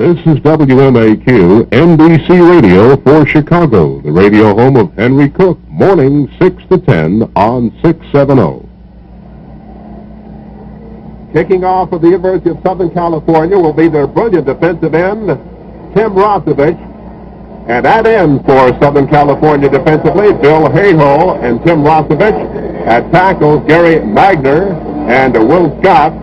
This is WMAQ, NBC Radio for Chicago, the radio home of Henry Cook, morning 6 to 10 on 670. Kicking off with the University of Southern California will be their brilliant defensive end, Tim Rosevich. And at end for Southern California defensively, Bill Hayhoe and Tim Rosevich. At tackles, Gary Magner and Will Scott.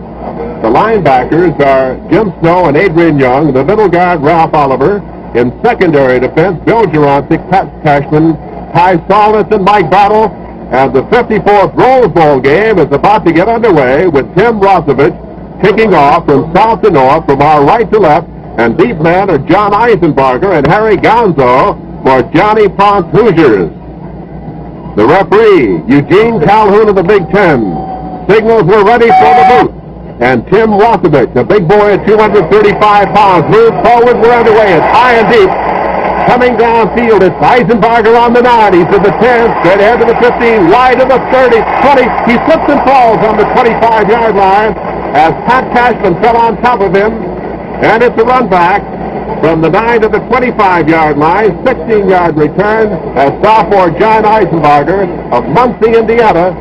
The linebackers are Jim Snow and Adrian Young. The middle guard, Ralph Oliver. In secondary defense, Bill Gerontic, Pat Cashman, Ty Solness, and Mike Battle. And the 54th Rose Bowl game is about to get underway with Tim Rosevich kicking off from south to north, from our right to left. And deep men are John Eisenbarger and Harry Gonzo for Johnny Ponce Hoosiers. The referee, Eugene Calhoun of the Big Ten, signals we're ready for the booth. And Tim Rosevich, the big boy at 235 pounds, moves forward. We're underway. It's high and deep. Coming downfield, it's Eisenbarger on the 9. He's to the 10, straight ahead to the 15, wide to the 30, 20. He slips and falls on the 25-yard line as Pat Cashman fell on top of him. And it's a run back from the 9 to the 25-yard line, 16-yard return as sophomore John Eisenbarger of Muncie, Indiana,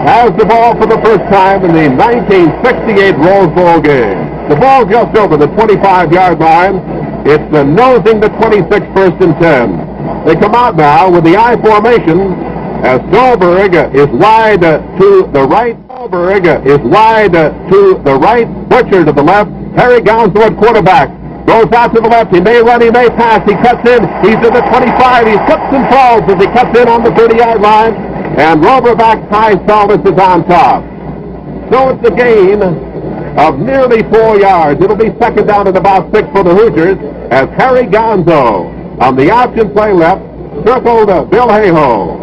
has the ball for the first time in the 1968 Rose Bowl game. The ball just over the 25-yard line. It's the nosing the 26, first and 10. They come out now with the I formation as Solberg is wide to the right. Solberg is wide to the right. Butcher to the left. Harry Gonzo at quarterback. Goes out to the left. He may run, he may pass. He cuts in. He's to the 25. He slips and falls as he cuts in on the 30-yard line. And Roverback Ty Solness is on top. So it's a gain of nearly 4 yards. It'll be second down at about 6 for the Hoosiers as Harry Gonzo on the option play left circled Bill Hayhoe.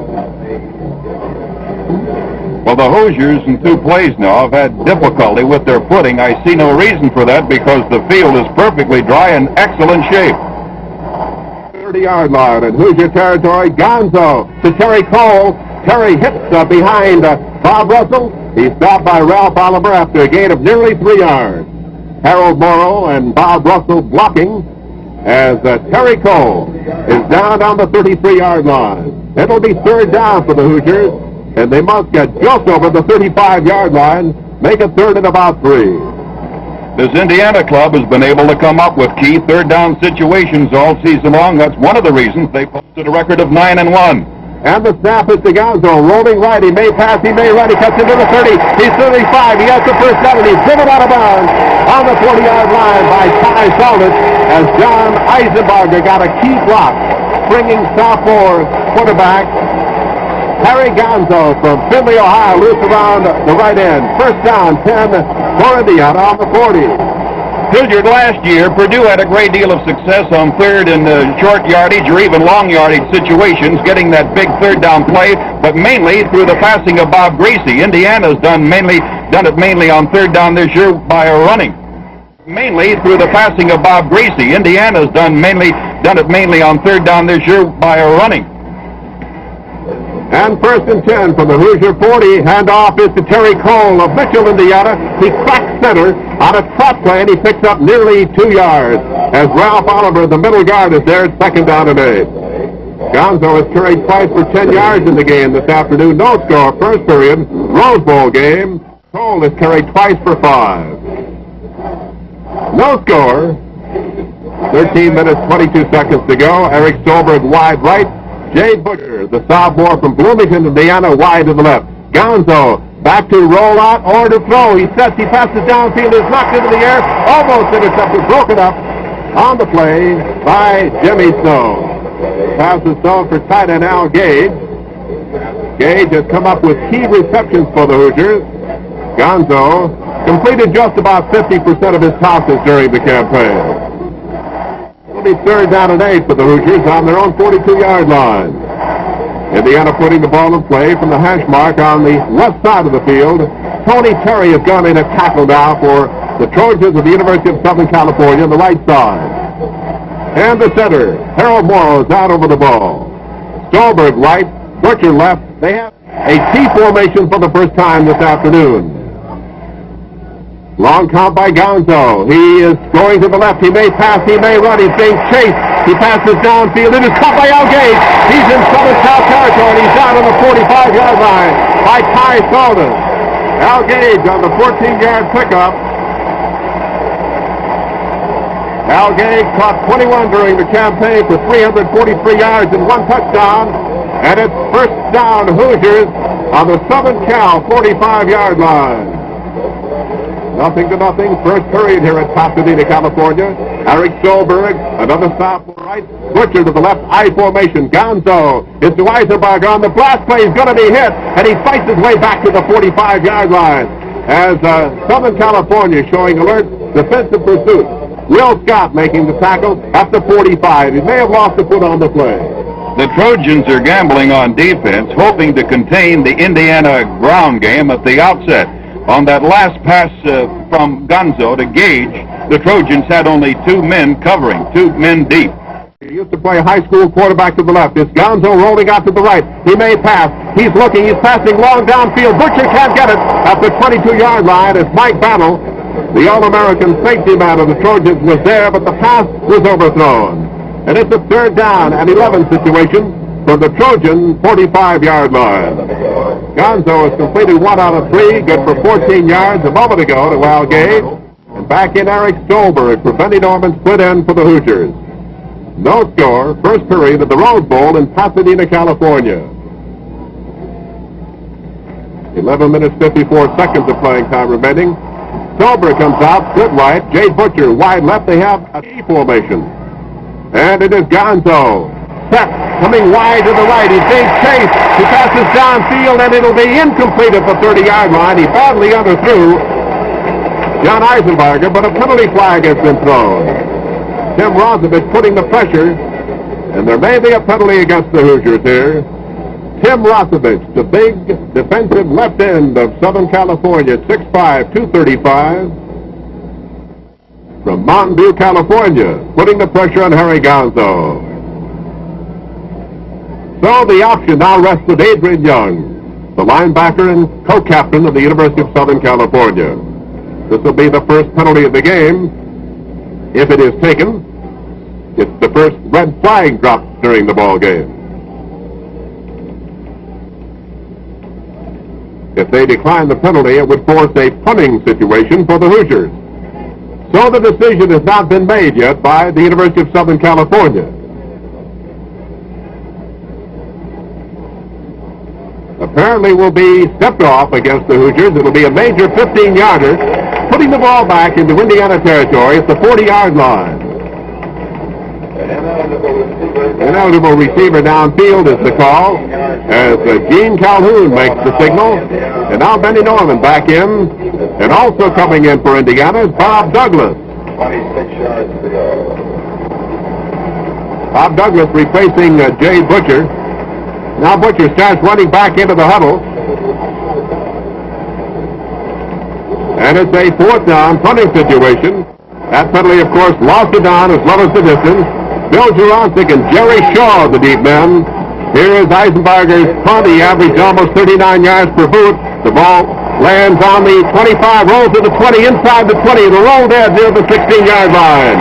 Well, the Hoosiers in 2 plays now have had difficulty with their footing. I see no reason for that because the field is perfectly dry and excellent shape. 30-yard line in Hoosier territory. Gonzo to Terry Cole. Terry hits behind Bob Russell. He's stopped by Ralph Oliver after a gain of nearly 3 yards. Harold Morrow and Bob Russell blocking as Terry Cole is down on the 33-yard line. It'll be third down for the Hoosiers, and they must get just over the 35-yard line, make a third and about 3. This Indiana club has been able to come up with key third down situations all season long. That's one of the reasons they posted a record of 9-1. And the snap is to Gonzo, rolling right. He may pass, he may run. He cuts into the 30. He's 35. He has the first down, and he's driven out of bounds on the 40-yard line by Ty Solness as John Eisenbarger got a key block, bringing sophomore quarterback Harry Gonzo from Findlay, Ohio, loose around the right end. First down, 10 for Indiana on the 40. Hilliard, last year, Purdue had a great deal of success on third and short yardage or even long yardage situations, getting that big third down play, but mainly through the passing of Bob Greasy. Indiana's done it mainly on third down this year by running. Mainly through the passing of Bob Greasy. Indiana's done it mainly on third down this year by running. And first and 10 from the Hoosier 40. Handoff is to Terry Cole of Mitchell, Indiana. He cracks center on a trot play, and he picks up nearly 2 yards as Ralph Oliver, the middle guard, is there at second down and 8. Gonzo has carried twice for 10 yards in the game this afternoon. No score, first period, Rose Bowl game. Cole has carried twice for 5. No score. 13 minutes, 22 seconds to go. Eric Stolberg wide right. Jay Butcher, the sophomore from Bloomington, Indiana, wide to the left. Gonzo back to roll out or to throw. He sets, he passes downfield, is knocked into the air, almost intercepted, broken up on the play by Jimmy Snow. Pass is thrown for tight end Al Gage. Gage has come up with key receptions for the Hoosiers. Gonzo completed just about 50% of his passes during the campaign. It'll be third down and 8 for the Hoosiers on their own 42-yard line. Indiana putting the ball in play from the hash mark on the left side of the field. Tony Terry has gone in and tackled now for the Trojans of the University of Southern California on the right side. And the center, Harold Morrow, is out over the ball. Stolberg right, Butcher left. They have a T formation for the first time this afternoon. Long count by Gonzo. He is going to the left. He may pass. He may run. He's being chased. He passes downfield. It is caught by Al Gage. He's in Southern Cal territory. And he's down on the 45-yard line by Ty Salden. Al Gage on the 14-yard pickup. Al Gage caught 21 during the campaign for 343 yards and 1 touchdown. And it's first down Hoosiers on the Southern Cal 45-yard line. Nothing to nothing. First period here at Pasadena, California. Eric Stolberg, another stop to the right. Butcher to the left, I formation. Gonzo is to Eisenberger on the blast play. He's going to be hit, and he fights his way back to the 45-yard line. As Southern California showing alert defensive pursuit. Will Scott making the tackle at the 45. He may have lost a foot on the play. The Trojans are gambling on defense, hoping to contain the Indiana ground game at the outset. On that last pass from Gonzo to Gage, the Trojans had only 2 men covering, 2 men deep. He used to play high school quarterback to the left. It's Gonzo rolling out to the right. He may pass. He's looking. He's passing long downfield. Butcher can't get it at the 22-yard line as Mike Battle, the All-American safety man of the Trojans, was there, but the pass was overthrown. And it's a third down and 11 situation from the Trojan 45-yard line. Gonzo has completed 1 out of 3, good for 14 yards a moment ago to Al Gage. And back in Eric Stolberg for Benny Norman, split end for the Hoosiers. No score, first period of the Rose Bowl in Pasadena, California. 11 minutes, 54 seconds of playing time remaining. Stolberg comes out, split right. Jay Butcher wide left. They have a T formation. And it is Gonzo. Set, coming wide to the right. He's being chased. He passes downfield, and it'll be incomplete at the 30-yard line. He badly underthrew John Eisenberger, but a penalty flag has been thrown. Tim Rozovich putting the pressure, and there may be a penalty against the Hoosiers here. Tim Rozovich, the big defensive left end of Southern California, 6'5", 235, from Mountain View, California, putting the pressure on Harry Gonzo. So the option now rests with Adrian Young, the linebacker and co-captain of the University of Southern California. This will be the first penalty of the game. If it is taken, it's the first red flag dropped during the ball game. If they decline the penalty, it would force a punting situation for the Hoosiers. So the decision has not been made yet by the University of Southern California. Apparently will be stepped off against the Hoosiers. It'll be a major 15-yarder, putting the ball back into Indiana territory at the 40-yard line. Ineligible receiver downfield is the call, as Gene Calhoun makes the signal. And now Benny Norman back in, and also coming in for Indiana is Bob Douglas. 26 yards to go. Bob Douglas replacing Jay Butcher. Now Butcher starts running back into the huddle. And it's a 4th down punting situation. That penalty, of course, lost it down as well as the distance. Bill Jurasik and Jerry Shaw, the deep men. Here is Eisenberger's punt. He averaged almost 39 yards per boot. The ball lands on the 25, rolls to the 20, inside the 20. It'll roll dead near the 16-yard line.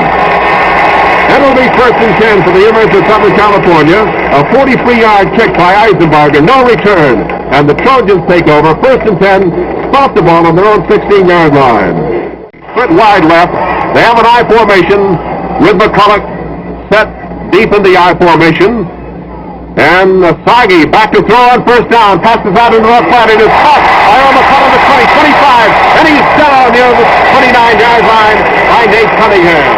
It'll be 1st and 10 for the University of Southern California. A 43-yard kick by Eisenberger, no return. And the Trojans take over. 1st and 10, spot the ball on their own 16-yard line. Split wide left. They have an I formation with McCulloch set deep in the I formation. And Sagi back to throw on 1st down. Passes out into the flat. It is caught by Earl McCulloch at 20, 25. And he's down near the 29-yard line by Nate Cunningham.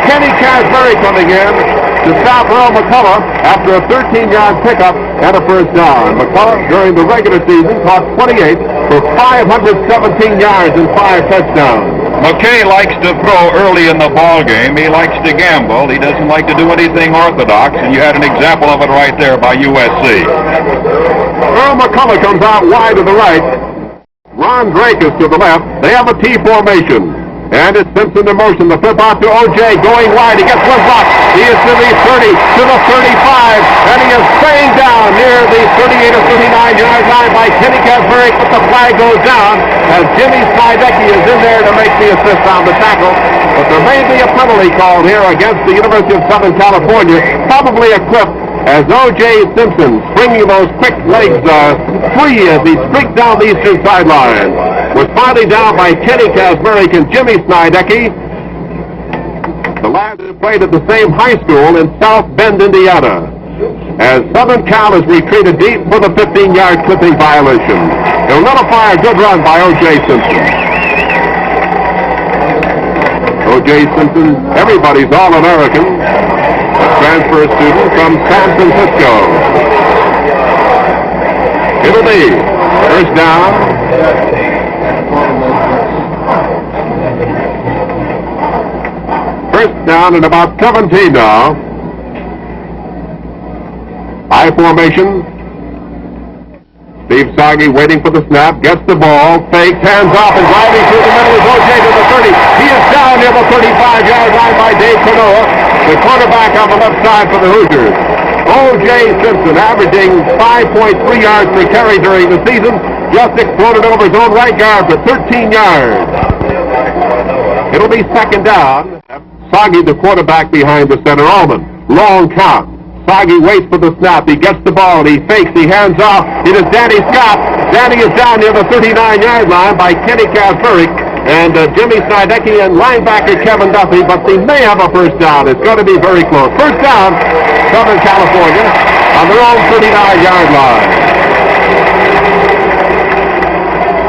Kenny Casberry coming in to stop Earl McCulloch after a 13-yard pickup and a 1st down. McCulloch during the regular season caught 28 for 517 yards and 5 touchdowns. McKay likes to throw early in the ball game. He likes to gamble. He doesn't like to do anything orthodox, and you had an example of it right there by USC. Earl McCulloch comes out wide to the right. Ron Drake is to the left. They have a T formation. And it's Simpson in motion. The flip out to O.J. going wide. He gets one block. He is to the 30, to the 35, and he is staying down near the 38 or 39-yard line by Kenny Kazmarek, but the flag goes down as Jimmy Snidecki is in there to make the assist on the tackle. But there may be a penalty called here against the University of Southern California, probably a clip as O.J. Simpson, springing those quick legs free as he streaked down the eastern sideline, was finally down by Kenny Kazmarek and Jimmy Snidecki. The lads have played at the same high school in South Bend, Indiana, as Southern Cal has retreated deep for the 15-yard clipping violation. It'll nullify a good run by O.J. Simpson. O.J. Simpson, everybody's All-American, a transfer student from San Francisco. It'll be first down. First down and about 17 now. High formation. Steve Sagi waiting for the snap, gets the ball, fakes, hands off, and driving through the middle is O.J. to the 30. He is down near the 35-yard line by Dave Canoa, the quarterback on the left side for the Hoosiers. O.J. Simpson averaging 5.3 yards per carry during the season, just exploded over his own right guard for 13 yards. It'll be second down. Sagi, the quarterback behind the center. Allman, long count. Sagi waits for the snap. He gets the ball. He fakes. He hands off. It is Danny Scott. Danny is down near the 39-yard line by Kenny Kazmarek and Jimmy Snidecki and linebacker Kevin Duffy, but they may have a first down. It's going to be very close. First down, Southern California on their own 39-yard line.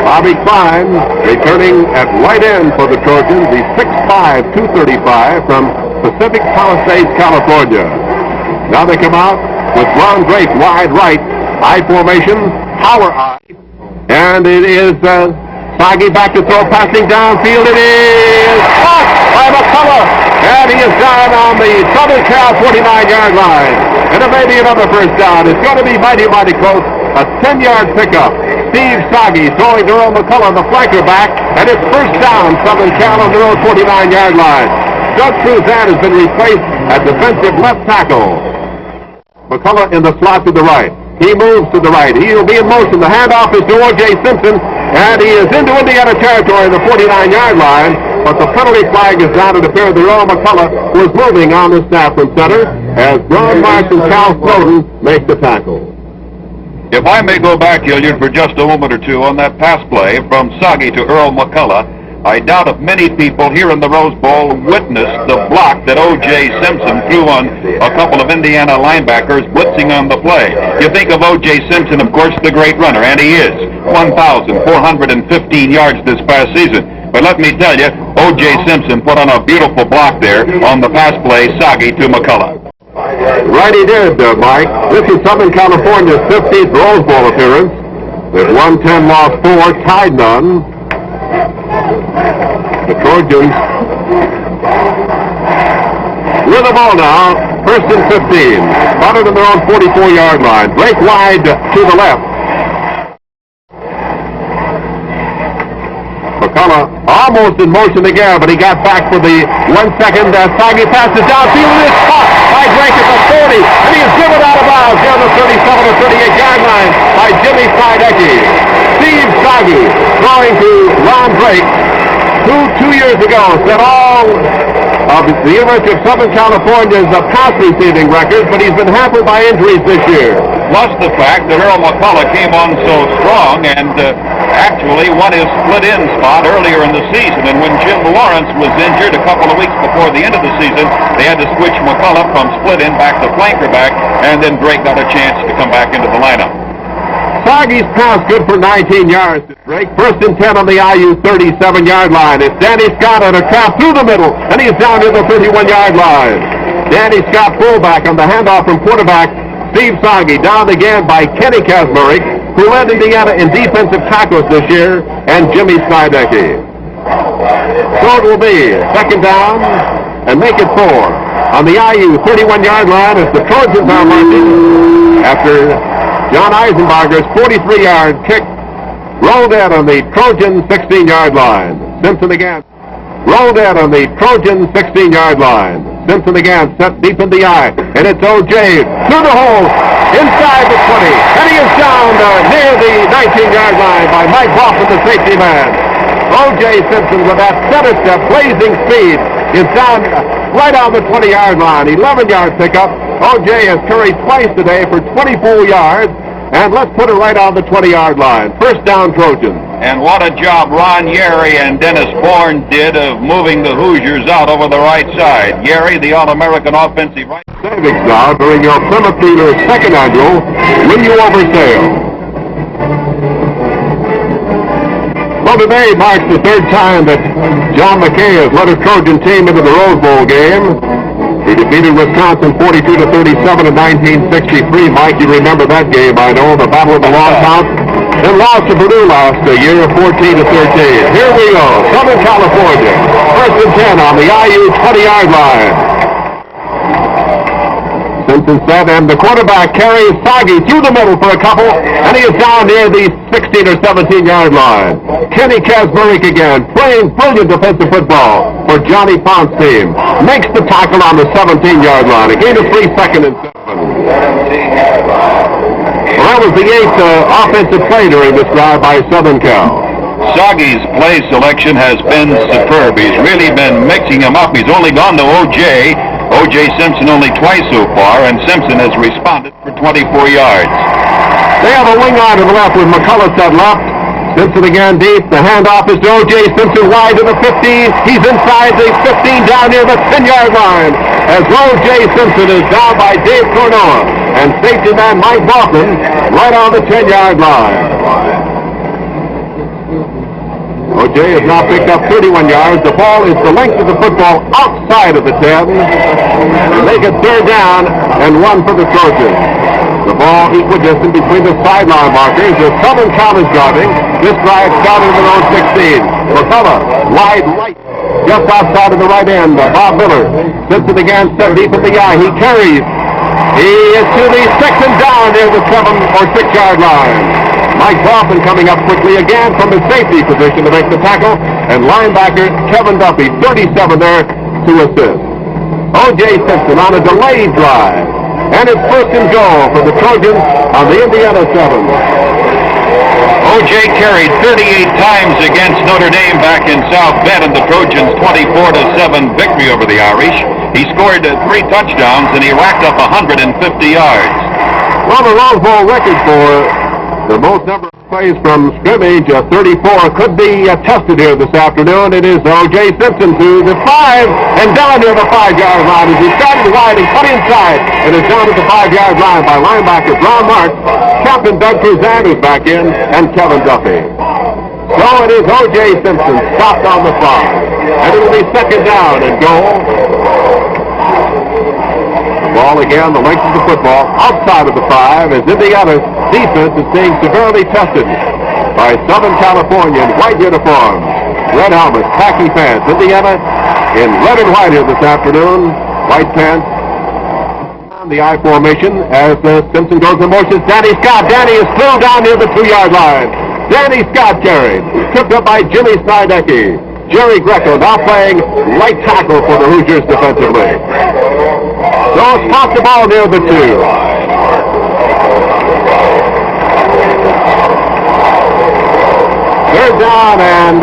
Bobby Klein returning at right end for the Trojans, the 6'5", 235 from Pacific Palisades, California. Now they come out with Ron Drake wide right, high formation, power eye, and it is Sagi back to throw, passing downfield. It is caught by McCullough, and he is down on the Southern Cal 49-yard line. And it may be another first down. It's going to be mighty, mighty close. A 10-yard pickup. Steve Sagi throwing to Earl McCullough, the flanker back, and it's first down, Southern Cal on their own 49-yard line. Doug Cruzan has been replaced at defensive left tackle. McCullough in the slot to the right. He moves to the right. He'll be in motion. The handoff is to O.J. Simpson, and he is into Indiana territory in the 49-yard line, but the penalty flag is down. It appears that Earl McCullough was moving on the snap from center as Ron Marsh and Cal Snowden make the tackle. If I may go back, Hilliard, for just a moment or two on that pass play from Sagi to Earl McCullough, I doubt if many people here in the Rose Bowl witnessed the block that O.J. Simpson threw on a couple of Indiana linebackers blitzing on the play. You think of O.J. Simpson, of course, the great runner, and he is. 1,415 yards this past season. But let me tell you, O.J. Simpson put on a beautiful block there on the pass play, Sagi to McCullough. Right he did, Mike. This is Southern California's 15th Rose Bowl appearance. They've won 10, lost 4, tied none. The Trojans with the ball now, first and 15. Spotted on their own 44-yard line. Break wide to the left. McCullough almost in motion again, but he got back for the 1 second. Sagi passes downfield and is caught by Drake at the 40, and he is driven out of bounds near the 37 or 38-yard line by Jimmy Snidecki. Steve Sagi throwing to Ron Drake, who 2 years ago set all of the University of Southern California's pass receiving records, but he's been hampered by injuries this year. Plus the fact that Earl McCullough came on so strong and actually won his split-in spot earlier in the season. And when Jim Lawrence was injured a couple of weeks before the end of the season, they had to switch McCullough from split-in back to flanker back, and then Drake got a chance to come back into the lineup. Sagi's pass good for 19 yards to Drake. First and 10 on the IU 37-yard line. It's Danny Scott on a trap through the middle, and he's down to the 31-yard line. Danny Scott fullback on the handoff from quarterback Steve Sagi, down again by Kenny Kazmarek, who led Indiana in defensive tackles this year, and Jimmy Snidecki. So it will be second down and make it 4 on the IU 31-yard line as the Trojans are marching after John Eisenbarger's 43-yard kick rolled in on the Trojan 16-yard line. Simpson again. rolled in on the Trojan 16-yard line. Simpson again, set deep in the eye, and it's O.J. through the hole, inside the 20, and he is down near the 19-yard line by Mike Hoffman, the safety man. O.J. Simpson with that center step, blazing speed, is down right on the 20-yard line. 11-yard pickup. O.J. has carried twice today for 24 yards, and let's put it right on the 20-yard line. First down, Trojans. And what a job Ron Yeri and Dennis Bourne did of moving the Hoosiers out over the right side. Yeri, the All-American offensive right. Savings now during your Plymouth Dealer second annual Renew Over sale. Well, today marks the third time that John McKay has led a Trojan team into the Rose Bowl game. He defeated Wisconsin 42-37 in 1963. Mike, you remember that game, I know, the Battle of the Long Count. Then lost to Purdue last year, 14-13. Here we go, Southern California. First and 10 on the IU 20-yard line. Simpson set, and the quarterback carries Soggy through the middle for a couple, and he is down near the 16 or 17-yard line. Kenny Kazmarek again, playing brilliant defensive football for Johnny Pont's team. Makes the tackle on the 17-yard line. A gain of 3 seconds and 7. Well, that was the 8th offensive play during this drive by Southern Cal. Soggy's play selection has been superb. He's really been mixing them up. He's only gone to O.J. O.J. Simpson only twice so far, and Simpson has responded for 24 yards. They have a wing on to the left with McCullough at left. Simpson again deep. The handoff is to O.J. Simpson wide to the 15. He's inside the 15 down near the 10-yard line as O.J. Simpson is down by Dave Cornoa and safety man Mike Baughman right on the 10-yard line. O.J. has now picked up 31 yards. The ball is the length of the football outside of the 10 to make it third down and 1 for the Trojans. The ball equidistant between the sideline markers as Southern Cal is driving. This drive started in their own 16. McCullough, wide right, just outside of the right end. Bob Miller. Simpson again set deep in the eye. He carries. He is to the second down near the 7 or 6 yard line. Mike Baughman coming up quickly again from his safety position to make the tackle. And linebacker Kevin Duffy, 37 there to assist. O.J. Simpson on a delayed drive. And it's first and goal for the Trojans on the Indiana 7. O.J. carried 38 times against Notre Dame back in South Bend in the Trojans' 24-7 victory over the Irish. He scored 3 touchdowns and he racked up 150 yards. Well, the Rose Bowl record for the most number of plays from scrimmage, 34, could be tested here this afternoon. It is O.J. Simpson to the 5 and down near the 5-yard line as he started wide and cut inside and is down at the 5-yard line by linebacker Brown Marks. Captain Doug Cruzan is back in and Kevin Duffy. So it is O.J. Simpson stopped on the 5 and it will be second down and goal. Ball again, the length of the football outside of the 5 as Indiana's defense is being severely tested by Southern California in white uniforms, red helmets, khaki pants. Indiana in red and white here this afternoon, white pants. On the I formation as Simpson goes in motion. Danny Scott. Danny is still down near the 2-yard line. Danny Scott carried, tripped up by Jimmy Snydecki. Jerry Greco now playing right tackle for the Hoosiers defensively. So stop the ball near the 2. Third down and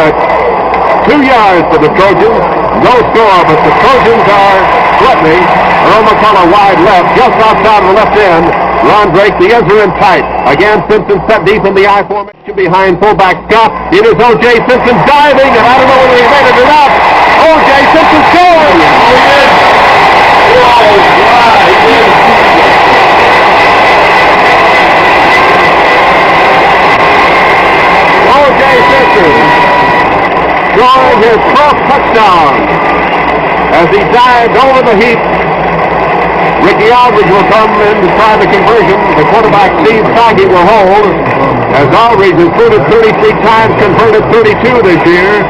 2 yards for the Trojans. No score, but the Trojans are threatening. Earl McCullough wide left, just outside of the left end. Ron Drake, the ends are in tight. Again, Simpson set deep in the I formation behind fullback Scott. It is O.J. Simpson diving, and I don't know whether he made it or not. O.J. Simpson scored! O.J. Simpson scoring his 12th touchdown as he dived over the heap. Ricky Aldridge will come in to try the conversion. The quarterback, Steve Soggy, will hold, as Aldridge has included 33 times, converted 32 this year.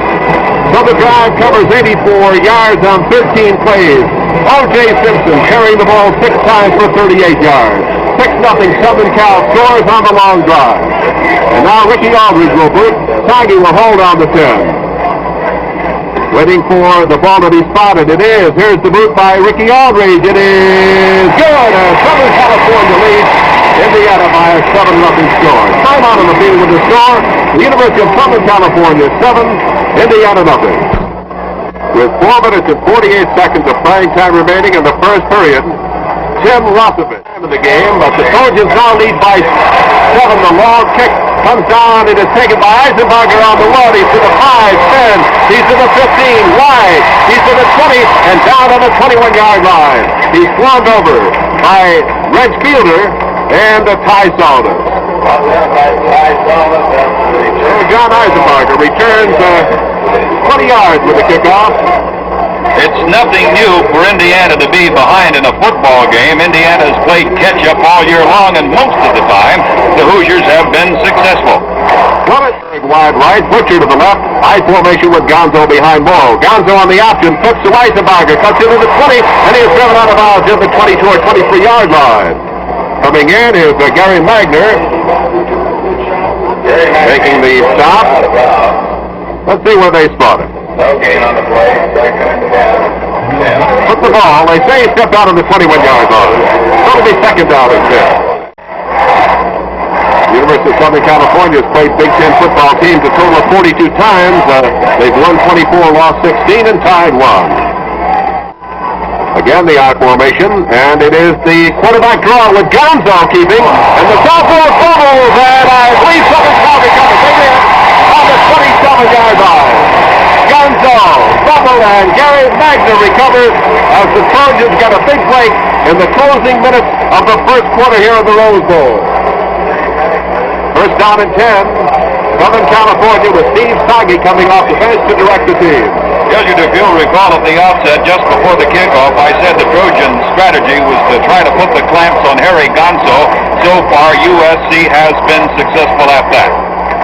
So the drive covers 84 yards on 13 plays. O.J. Simpson carrying the ball 6 times for 38 yards. 6-0 Southern Cal scores on the long drive. And now Ricky Aldridge will boot. Soggy will hold on the 10. Waiting for the ball to be spotted. It is. Here's the boot by Ricky Aldridge. It is good. And Southern California leads Indiana by a 7-0 score. Time out on the field with the score. The University of Southern California 7, Indiana 0. With 4 minutes and 48 seconds of playing time remaining in the first period, Tim Rosevich into the game, but the Trojans now lead by 7. The long kick comes down. It is taken by Eisenbarger on the one. He's to the 5, 10. He's to the 15, wide. He's to the 20, and down on the 21-yard line. He's swarmed over by Reg Fielder and Ty Saldas. John Eisenbarger returns 20 yards with the kickoff. It's nothing new for Indiana to be behind in a football game. Indiana has played catch-up all year long, and most of the time, the Hoosiers have been successful. Clemensburg wide right, Butcher to the left, high formation with Gonzo behind Morrow. Gonzo on the option, flips to Eisenbarger, cuts into the 20, and he is driven out of bounds in the 22 or 23-yard line. Coming in is Gary Magner, making the stop. Let's see where they spot him. No gain on the play. Put the ball. They say he stepped out on the 21-yard line. It'll be second down and 10. The University of Southern California has played Big Ten football teams a total of 42 times. They've won 24, lost 16, and tied 1. Again, the I formation, and it is the quarterback draw with Gonzo keeping, and the sophomore fumbles, and I believe something's going to come. They did on the 27-yard line. Gonzo fumbled, and Gary Magner recovers as the Trojans got a big break in the closing minutes of the first quarter here in the Rose Bowl. First down and 10. Southern California with Steve Sagi coming off the bench to direct the team. Yes, if you'll recall at the outset, just before the kickoff, I said the Trojan strategy was to try to put the clamps on Harry Gonzo. So far, USC has been successful at that.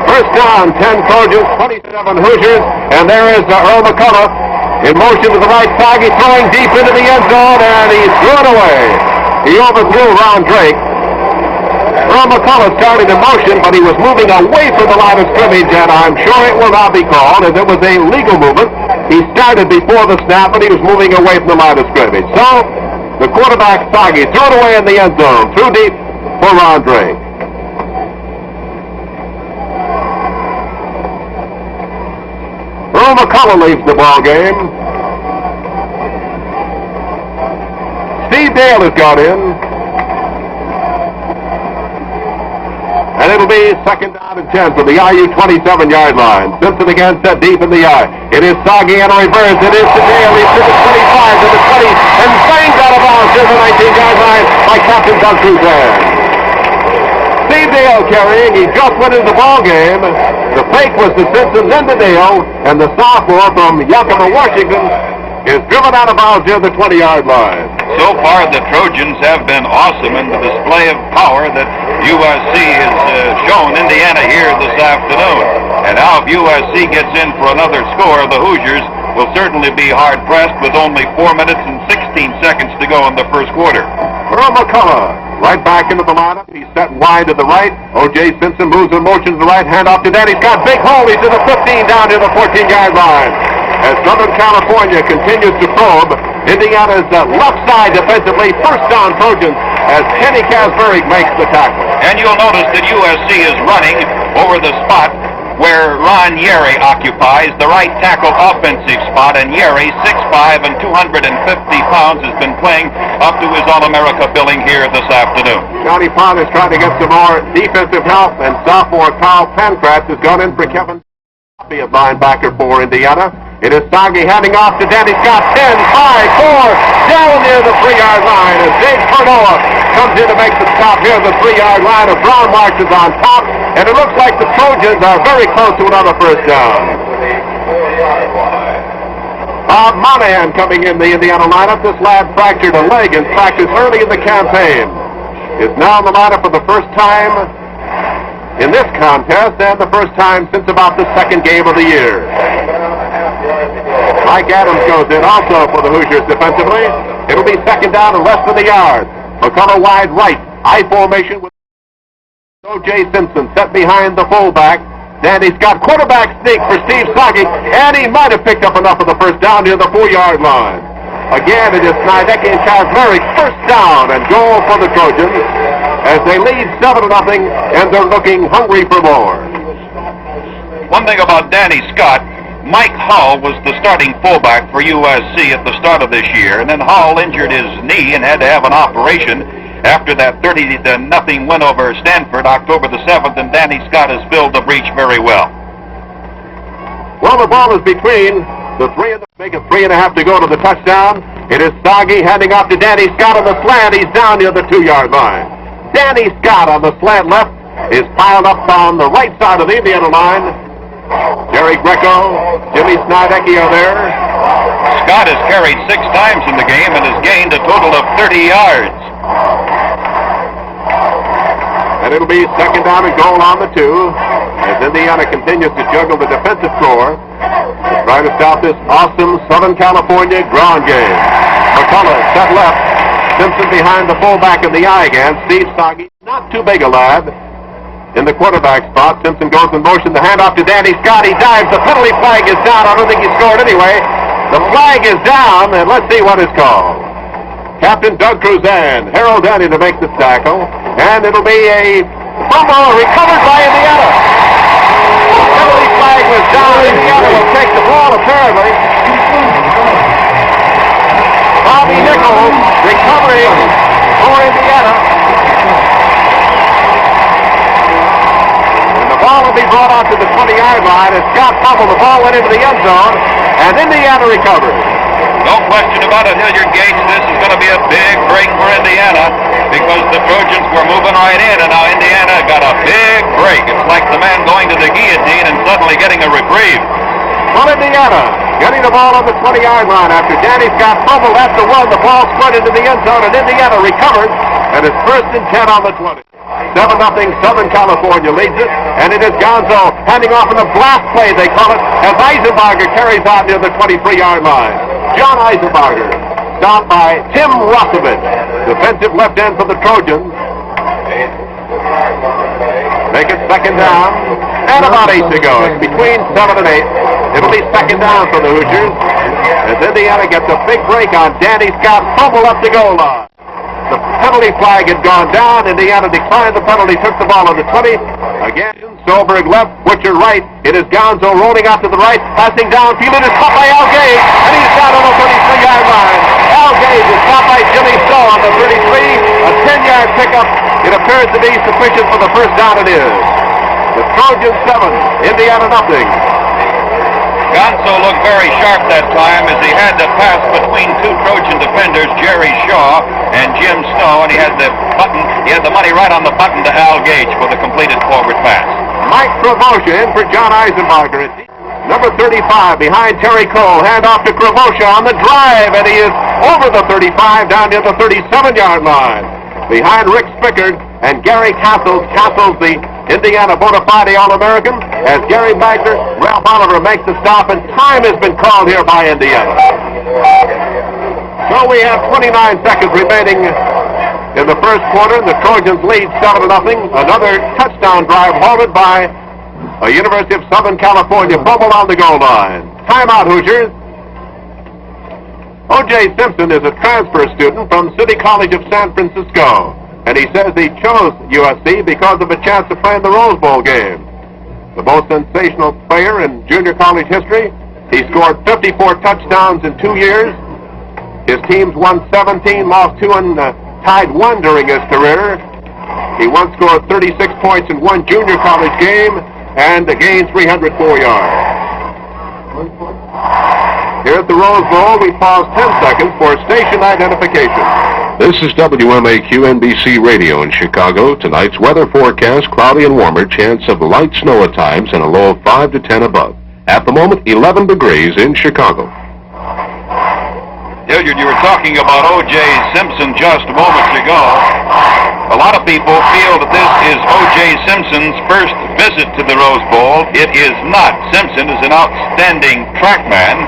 First down, 10 Trojans, 27 Hoosiers, and there is Earl McCullough in motion to the right side. He's throwing deep into the end zone, and he threw it away. He overthrew Ron Drake. Earl McCullough started in motion, but he was moving away from the line of scrimmage, and I'm sure it will not be called, as it was a legal movement. He started before the snap, but he was moving away from the line of scrimmage. So, the quarterback, Sagi, threw it away in the end zone, threw deep for Ron Drake. Earl McCullough leads the ball game. Steve Dale has got in. And it'll be second down and 10 from the IU 27-yard line. Simpson again set deep in the I. It is Sagi and a reverse. It is to Dale. He's to the 25, to the 20, and banged out of bounds to the 19-yard line by Captain Doug Cruzan. Steve Dale carrying. He just went into the ball game. The fake was to Simpson, then to Dale, and the sophomore from Yakima, Washington, is driven out of bounds near the 20-yard line. So far, the Trojans have been awesome in the display of power that USC has shown Indiana here this afternoon. And now if USC gets in for another score, the Hoosiers will certainly be hard-pressed with only 4 minutes and 16 seconds to go in the first quarter. Earl McCullough right back into the lineup. He's set wide to the right. O.J. Simpson moves in motion to the right, hand off to Dan. He's got big hole. He's to the 15 down to the 14-yard line. As Southern California continues to probe Indiana's left side defensively, first down Trojans as Kenny Casberg makes the tackle. And you'll notice that USC is running over the spot where Ron Yeri occupies the right tackle offensive spot, and Yeri, 6'5" and 250 pounds, has been playing up to his All-America billing here this afternoon. Johnny Pond is trying to get some more defensive help, and sophomore Kyle Pancratz has gone in for Kevin Coffey at linebacker for Indiana. It is Sagi handing off to Danny Scott. 10, 5, 4, down near the 3-yard line as Dave Perdoa comes in to make the stop here at the 3-yard line. As Brown marches on top, and it looks like the Trojans are very close to another first down. Bob Monahan coming in the Indiana lineup. This lad fractured a leg in practice early in the campaign. Is now in the lineup for the first time in this contest, and the first time since about the second game of the year. Mike Adams goes in also for the Hoosiers defensively. It'll be second down and less than a yard. McCullough wide right. I formation with O.J. Simpson set behind the fullback. Danny Scott, quarterback sneak for Steve Soggy, and he might have picked up enough of the first down near the 4-yard line. Again, it is Snidecki and Kazmarek, first down and goal for the Trojans as they lead 7-0, and they're looking hungry for more. One thing about Danny Scott, Mike Hull was the starting fullback for USC at the start of this year, and then Hull injured his knee and had to have an operation after that 30-0 win over Stanford October the 7th, and Danny Scott has filled the breach very well. Well, the ball is between the 3 and make it 3.5 to go to the touchdown. It is Soggy handing off to Danny Scott on the slant. He's down near the 2-yard line. Danny Scott on the slant left is piled up on the right side of the Indiana line. Jerry Greco, Jimmy Snidecki are there. Scott has carried 6 times in the game and has gained a total of 30 yards. And it'll be second down and goal on the 2 as Indiana continues to juggle the defensive core to try to stop this awesome Southern California ground game. McCullough set left. Simpson behind the fullback in the eye again. Steve Soggy, not too big a lad. In the quarterback spot, Simpson goes in motion. The handoff to Danny Scott. He dives. The penalty flag is down. I don't think he scored anyway. The flag is down, and let's see what is called. Captain Doug Cruzan, Harold Denny to make the tackle, and it'll be a fumble recovered by Indiana. The penalty flag was down. Indiana will take the ball, apparently. Bobby Nichols recovering for Indiana. Ball will be brought out to the 20-yard line as Scott fumbled. The ball went into the end zone, and Indiana recovered. No question about it, Hilliard Gates. This is going to be a big break for Indiana because the Trojans were moving right in, and now Indiana got a big break. It's like the man going to the guillotine and suddenly getting a reprieve. Well, Indiana getting the ball on the 20-yard line after Danny Scott fumbled after one. The ball squirted into the end zone, and Indiana recovered, and it's 1st and 10 on the 20. 7-0 Southern California leads it, and it is Gonzo handing off in a blast play, they call it, as Eisenbarger carries out near the 23-yard line. John Eisenbarger, stopped by Tim Rosovich, defensive left end for the Trojans. Make it second down, and about 8 to go. It's between 7 and 8. It'll be second down for the Hoosiers, as Indiana gets a big break on Danny Scott, fumble up the goal line. The penalty flag had gone down. Indiana declined the penalty, took the ball on the 20. Again, Solberg left, Butcher right. It is Gonzo rolling out to the right, passing downfield. It is caught by Al Gage, and he's down on the 33-yard line. Al Gage is caught by Jimmy Stowe on the 33. A 10-yard pickup. It appears to be sufficient for the first down. It is. The Trojans 7, Indiana nothing. Gonzo looked very sharp that time as he had to pass between 2 Trojan defenders, Jerry Shaw and Jim Snow, and he had the money right on the button to Al Gage for the completed forward pass. Mike Kravosha in for John Eisenbarger. Number 35 behind Terry Cole. Hand off to Kravosha on the drive, and he is over the 35 down near the 37-yard line. Behind Rick Spickard and Gary Castles. Castles, the Indiana bona fide All-American, as Gary Bagner, Ralph Oliver makes the stop, and time has been called here by Indiana. So we have 29 seconds remaining in the first quarter. The Trojans lead 7-0. Another touchdown drive halted by a University of Southern California fumble on the goal line. Timeout, Hoosiers. O.J. Simpson is a transfer student from City College of San Francisco, and he says he chose USC because of a chance to play in the Rose Bowl game. The most sensational player in junior college history. He scored 54 touchdowns in 2 years. His teams won 17, lost 2, and tied 1 during his career. He once scored 36 points in 1 junior college game and gained 304 yards. Here at the Rose Bowl, we pause 10 seconds for station identification. This is WMAQ NBC Radio in Chicago. Tonight's weather forecast, cloudy and warmer, chance of light snow at times and a low of 5 to 10 above. At the moment, 11 degrees in Chicago. Hilliard, you were talking about O.J. Simpson just moments ago. A lot of people feel that this is O.J. Simpson's first visit to the Rose Bowl. It is not. Simpson is an outstanding trackman,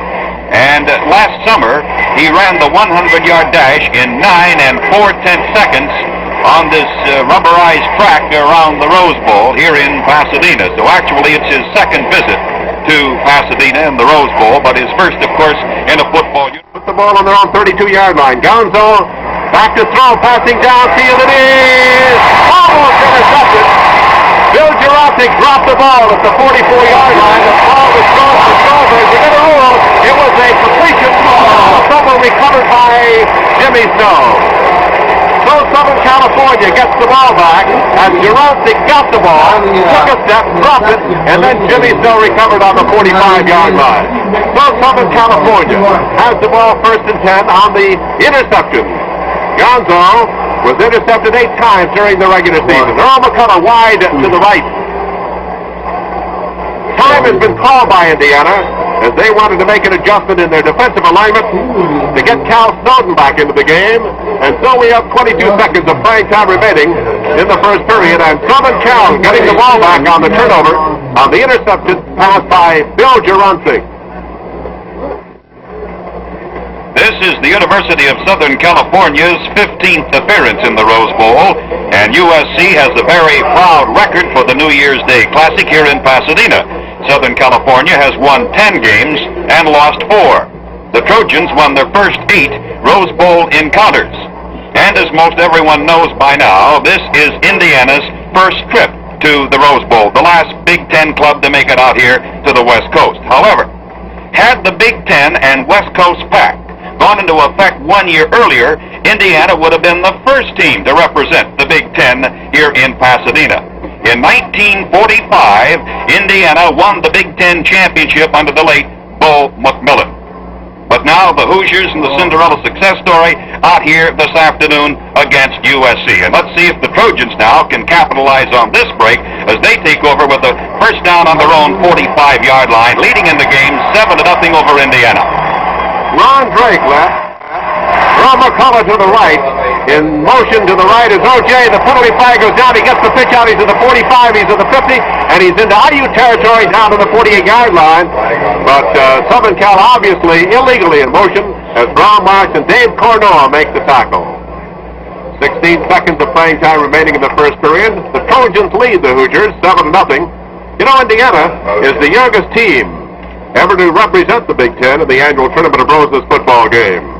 and last summer he ran the 100-yard dash in 9 4/10 seconds on this rubberized track around the Rose Bowl here in Pasadena. So actually it's his second visit to Pasadena in the Rose Bowl, but his first, of course, in a football unit. Put the ball on their own 32-yard line. Gonzo back to throw, passing downfield. It is almost intercepted. Bill Jurasik dropped the ball at the 44-yard line. The ball was thrown to Strawberry. They're going to rule it was a completion. Someone recovered by Jimmy Snow. So Southern California gets the ball back as Jurasik got the ball, took a step, dropped it, and then Jimmy Snow recovered on the 45-yard line. So Southern California has the ball first and 10 on the interception. Gonzo was intercepted 8 times during the regular season. Earl McCullough wide to the right. Time has been called by Indiana as they wanted to make an adjustment in their defensive alignment to get Cal Snowden back into the game. And so we have 22 seconds of playing time remaining in the first period, and Southern Cal getting the ball back on the turnover on the intercepted pass by Bill Jurasik. This is the University of Southern California's 15th appearance in the Rose Bowl, and USC has a very proud record for the New Year's Day Classic here in Pasadena. Southern California has won 10 games and lost 4. The Trojans won their first 8 Rose Bowl encounters. And as most everyone knows by now, this is Indiana's first trip to the Rose Bowl, the last Big Ten club to make it out here to the West Coast. However, had the Big Ten and West Coast Pact gone into effect 1 year earlier, Indiana would have been the first team to represent the Big Ten here in Pasadena. In 1945, Indiana won the Big Ten championship under the late Bo McMillan. But now the Hoosiers and the Cinderella success story out here this afternoon against USC. And let's see if the Trojans now can capitalize on this break as they take over with a first down on their own 45-yard line, leading in the game 7-0 over Indiana. Ron Drake left. Earl McCullough to the right. In motion to the right is O.J. The penalty flag goes down. He gets the pitch out. He's at the 45. He's at the 50. And he's into IU territory down to the 48-yard line. But Southern Cal obviously illegally in motion as Brown Marks and Dave Cornoa make the tackle. 16 seconds of playing time remaining in the first period. The Trojans lead the Hoosiers 7-0. You know, Indiana is the youngest team ever to represent the Big Ten in the annual Tournament of Roses football game.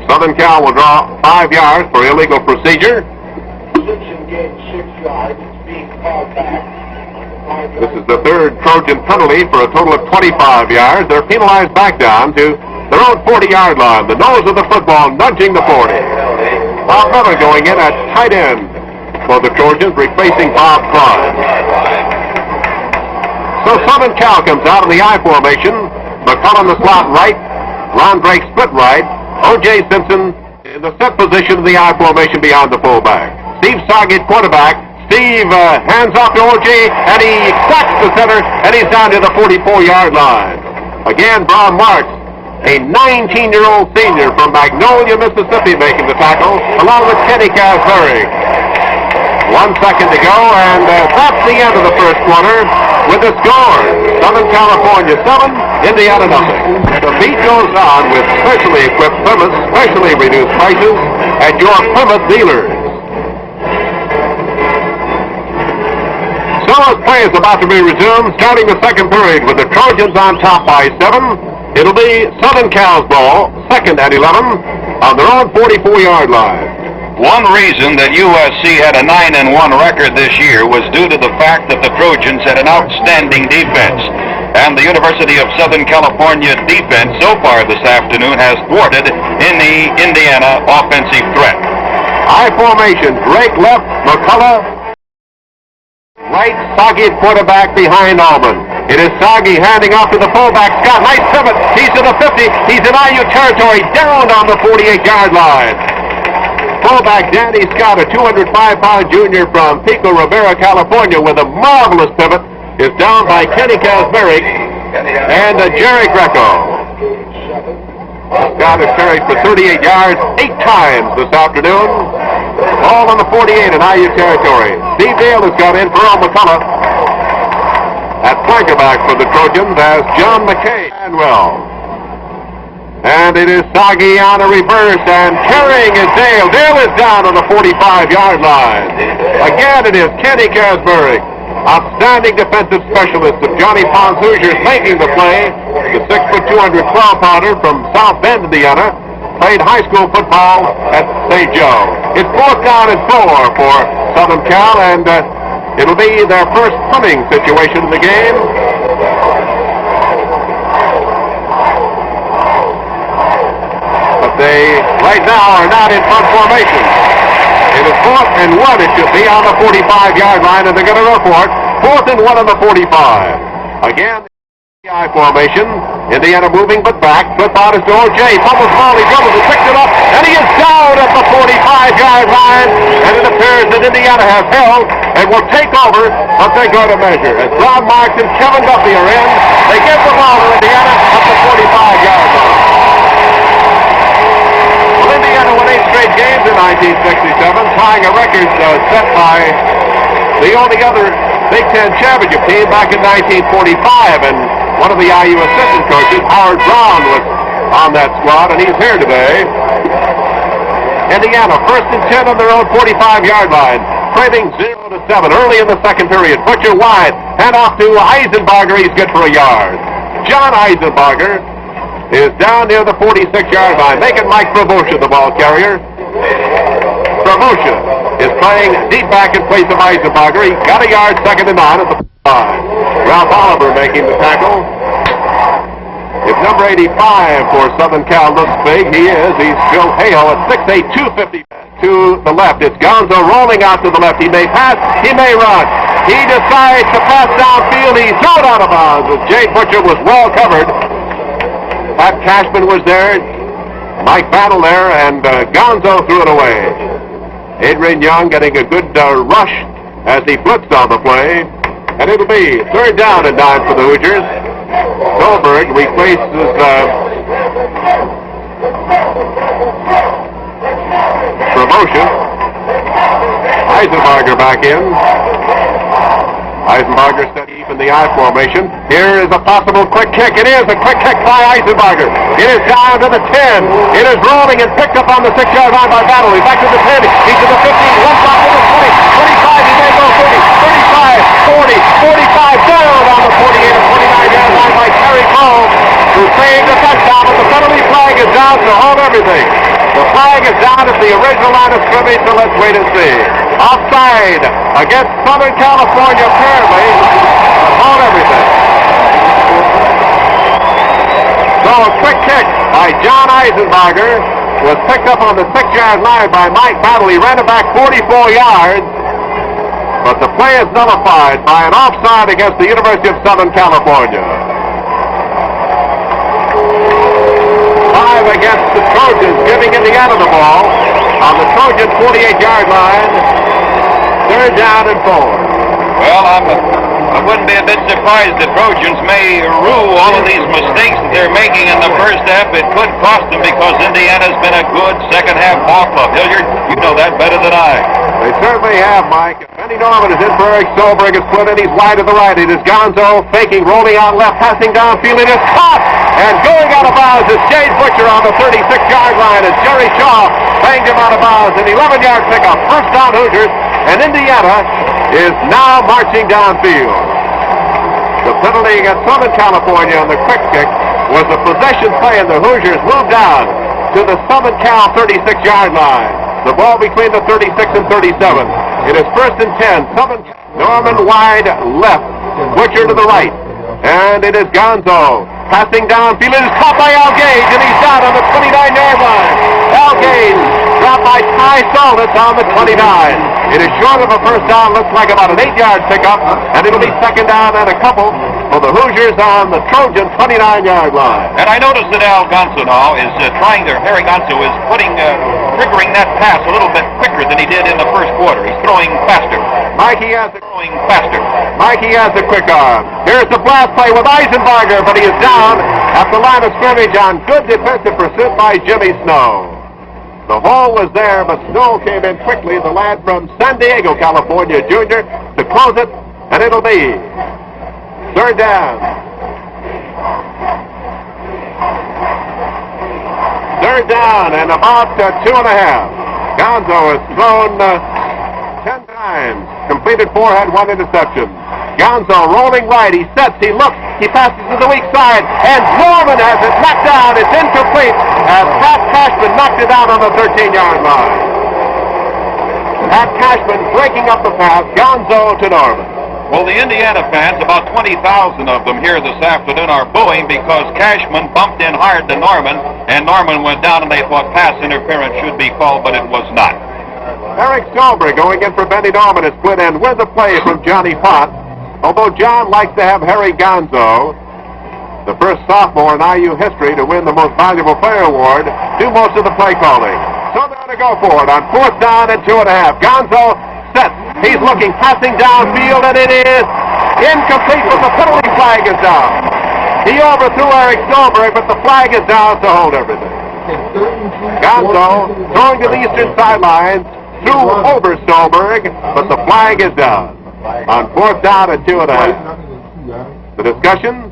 Southern Cal will draw 5 yards for illegal procedure. This is the third Trojan penalty for a total of 25 yards. They're penalized back down to their own 40-yard line. The nose of the football nudging the 40. Bob Miller going in at tight end for the Trojans, replacing Bob Klein. So Southern Cal comes out in the I formation. McCullough in the slot right. Ron Drake split right. O.J. Simpson in the set position in the I formation behind the fullback. Steve Sargate, quarterback. Steve hands off to O.J. and he sacks the center, and he's down to the 44-yard line. Again, Brown Marks, a 19-year-old senior from Magnolia, Mississippi, making the tackle, along with Kenny Casbury. 1 second to go, and that's the end of the first quarter with the score. Southern California 7, Indiana 0. The beat goes on with specially equipped Plymouth, specially reduced prices at your Plymouth dealers. So as play is about to be resumed, starting the second period with the Trojans on top by 7. It'll be Southern Cal's ball, second and 11, on their own 44-yard line. One reason that USC had a 9-1 record this year was due to the fact that the Trojans had an outstanding defense. And the University of Southern California defense so far this afternoon has thwarted any Indiana offensive threat. I formation, Drake left, McCullough right, Soggy quarterback behind Allman. It is Soggy handing off to the fullback, Scott. Nice pivot. He's to the 50. He's in IU territory, down on the 48-yard line. Fullback Danny Scott, a 205-pound junior from Pico Rivera, California, with a marvelous pivot, is down by Kenny Casbury and Jerry Greco. Scott has carried for 38 yards 8 times this afternoon. All on the 48 in IU territory. Steve Dale has got in for Earl McCullough. At flankerback for the Trojans as John McKay. And well, And it is Soggy on a reverse, and carrying is Dale. Dale is down on the 45-yard line. Again, it is Kenny Casbury, outstanding defensive specialist of Johnny Pond's Hoosiers, making the play. The 6'2", 212-pounder from South Bend, Indiana, played high school football at St. Joe. It's 4th down and 4 for Southern Cal, and it'll be their first punting situation in the game. But they, right now, are not in punt formation. It is 4th and 1, it should be, on the 45-yard line, and they're going to go for it. 4th and 1 on the 45. Again, the I formation. Indiana moving but back. Flip out is to O.J. Fumbles the ball, he dribbles and picks it up, and he is down at the 45-yard line. And it appears that Indiana has held and will take over, but they go to measure. As Ron Marks and Kevin Duffy are in, they give the ball to Indiana at the 45-yard line. Well, Indiana won 8 straight games in 1967, tying a record set by the only other Big Ten championship team back in 1945, and one of the IU assistant coaches, Howard Brown, was on that squad, and he's here today. Indiana, 1st and 10 on their own 45-yard line, trailing 0-7 early in the second period. Butcher wide, hand off to Eisenbarger, he's good for a yard. John Eisenbarger is down near the 46-yard line, making Mike Pravosha the ball carrier. Pravosha is playing deep back in place of Eisenbarger. He got a yard, 2nd and 9 at the line. Ralph Oliver making the tackle. If number 85 for Southern Cal looks big, he is. He's Bill Hale at 6'8", 250 to the left. It's Gonzo rolling out to the left. He may pass, he may run. He decides to pass downfield. He threw it out of bounds. Jay Butcher was well covered. Pat Cashman was there. Mike Battle there, and Gonzo threw it away. Adrian Young getting a good rush as he blitzed on the play. And it'll be 3rd down and 9 for the Hoosiers. Goldberg replaces promotion. Eisenbarger back in. Eisenbarger steady in the I formation. Here is a possible quick kick. It is a quick kick by Eisenbarger. It is down to the 10. It is rolling and picked up on the 6-yard line by Battle. He's back to the 10. He's to the 15. One stop to the 20. 25. He may go 30. 35. 40. 45. Down on the 48 or 29-yard line by Terry Cole, who saved the touchdown. But the penalty flag is down to hold everything. The flag is down at the original line of scrimmage, so let's wait and see. Offside against Southern California, apparently. Hold everything. So a quick kick by John Eisenbarger was picked up on the 6-yard line by Mike Battle. He ran it back 44 yards, but the play is nullified by an offside against the University of Southern California. 5 against the Trojans, giving Indiana the ball on the Trojan 48-yard line. 3rd down and 4. Well, I wouldn't be a bit surprised the Trojans may rue all of these mistakes that they're making in the first half. It could cost them because Indiana's been a good second-half ball club. Hilliard, you know that better than I. They certainly have, Mike. Benny Norman is in for Eric Solberg. Is split in. He's wide to the right. It is Gonzo faking, rolling out left, passing downfield. It is caught and going out of bounds is Jade Butcher on the 36-yard line as Jerry Shaw banged him out of bounds. An 11-yard pickup. 1st down Hoosiers, and Indiana is now marching downfield. The penalty against Southern California on the quick kick was a possession play, and the Hoosiers moved down to the Southern Cal 36-yard line. The ball between the 36 and 37. It is 1st and 10. Southern Norman wide left. Butcher to the right. And it is Gonzo passing downfield. It is caught by Al Gage, and he's down on the 29-yard line. Al Gage dropped by Ty Solnitz on the 29. It is short of a 1st down. Looks like about an 8-yard pickup, and it'll be 2nd down and a couple for the Hoosiers on the Trojan 29-yard line. And I noticed that Al Gonzo now is Harry Gonzo is triggering that pass a little bit quicker than he did in the first quarter. He's throwing faster. Mikey has the quick arm. Here's the blast play with Eisenbarger, but he is down at the line of scrimmage on good defensive pursuit by Jimmy Snow. The ball was there, but Snow came in quickly, the lad from San Diego, California, junior, to close it, and it'll be 3rd down. Third down and about 2.5. Gonzo has thrown 10 times, completed 4, had 1 interception. Gonzo rolling right, he sets, he looks, he passes to the weak side, and Norman has it knocked down. It's incomplete as Pat Cashman knocked it out on the 13-yard line. Pat Cashman breaking up the pass, Gonzo to Norman. Well, the Indiana fans, about 20,000 of them here this afternoon, are booing because Cashman bumped in hard to Norman, and Norman went down, and they thought pass interference should be called, but it was not. Eric Stolberg going in for Benny Norman, a split end with the play from Johnny Pott. Although John likes to have Harry Gonzo, the first sophomore in IU history to win the Most Valuable Player Award, do most of the play calling. So they're going to go for it on 4th down and 2.5. Gonzo sets. He's looking, passing downfield, and it is incomplete, but the penalty flag is down. He overthrew Eric Stolberg, but the flag is down to hold everything. Gonzo throwing to the eastern sidelines, threw over Stolberg, but the flag is down. On 4th down and 2.5. The discussion,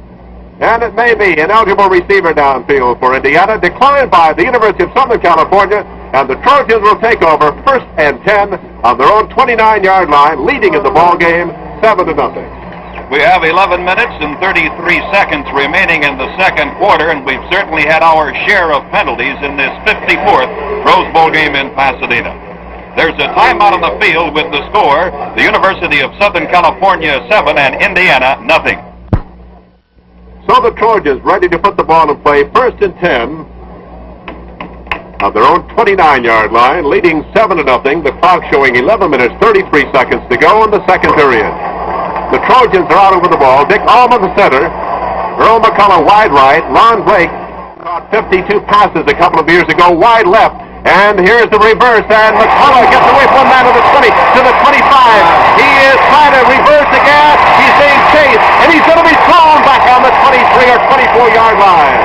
and it may be an eligible receiver downfield for Indiana, declined by the University of Southern California, and the Trojans will take over 1st and 10 on their own 29-yard line, leading in the ball game 7-0. We have 11 minutes and 33 seconds remaining in the second quarter, and we've certainly had our share of penalties in this 54th Rose Bowl game in Pasadena. There's a timeout on the field with the score, the University of Southern California 7 and Indiana nothing. So the Trojans ready to put the ball in play, 1st and 10 on their own 29-yard line, leading 7-0. The clock showing 11 minutes, 33 seconds to go in the second period. The Trojans are out over the ball. Dick Allman, the center. Earl McCullough, wide right. Lon Blake caught 52 passes a couple of years ago, wide left. And here's the reverse, and McCullough gets away from that to the 20, to the 25. He is trying to reverse again. He's being chased, and he's going to be thrown back on the 23 or 24-yard line.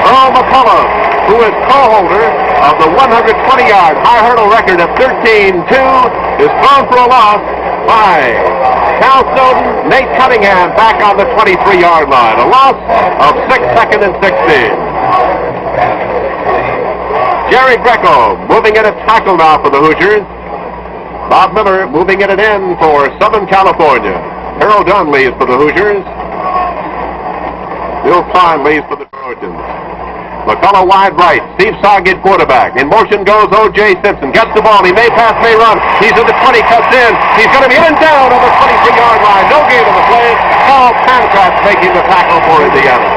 Earl McCullough, who is co-holder of the 120-yard high hurdle record of 13-2, is thrown for a loss by Cal Snowden. Nate Cunningham back on the 23-yard line. A loss of 6 seconds and 16. Jerry Greco moving in a tackle now for the Hoosiers. Bob Miller moving in for Southern California. Harold Dunn leaves for the Hoosiers. Bill Klein leaves for the Trojans. McCullough wide right. Steve Saugate quarterback. In motion goes O.J. Simpson. Gets the ball. He may pass, may run. He's at the 20, cuts in. He's going to be in and down on the 23-yard line. No gain on the play. Carl Pancratz making the tackle for Indiana.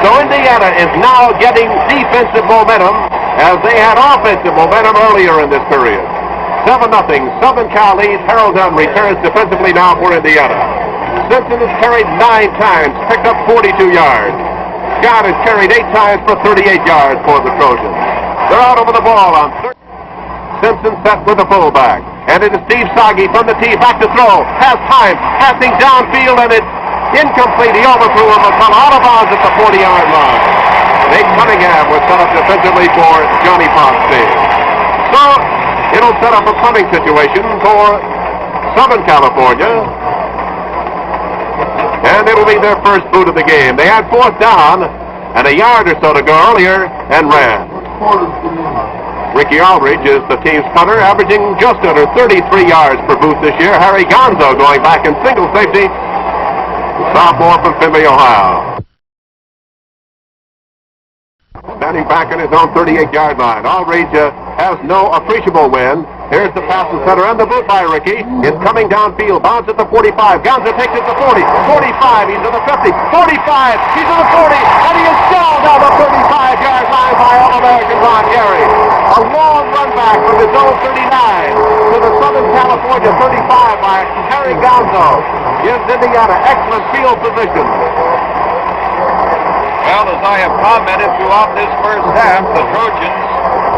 So Indiana is now getting defensive momentum as they had offensive momentum earlier in this period. 7-0. Southern Cal leads. Harold Dunn returns defensively now for Indiana. Simpson has carried 9 times, picked up 42 yards. Scott has carried 8 times for 38 yards for the Trojans. They're out over the ball on third. Simpson set with the fullback. And it is Steve Saugate from the tee, back to throw. Has time, passing downfield, and it's incomplete. He overthrew him. McCullough out of bounds at the 40-yard line. Nate Cunningham was set up defensively for Johnny Fonstein. So it'll set up a punting situation for Southern California. And it'll be their first boot of the game. They had 4th down and a yard or so to go earlier and ran. Ricky Aldridge is the team's punter, averaging just under 33 yards per boot this year. Harry Gonzo going back in single safety, the sophomore from Findlay, Ohio. Standing back on his own 38-yard line. Aldridge has no appreciable win. Here's the pass to center and the boot by Ricky. It's coming downfield. Bounce at the 45. Gonzo takes it to 40. 45. He's at the 50. 45. He's at the 40. And he is down down the 35-yard line by All-American Ron Gary. A long run back from his own 39 to the Southern California 35 by Harry Gonzo. Gives Indiana excellent field position. Well, as I have commented throughout this first half, the Trojans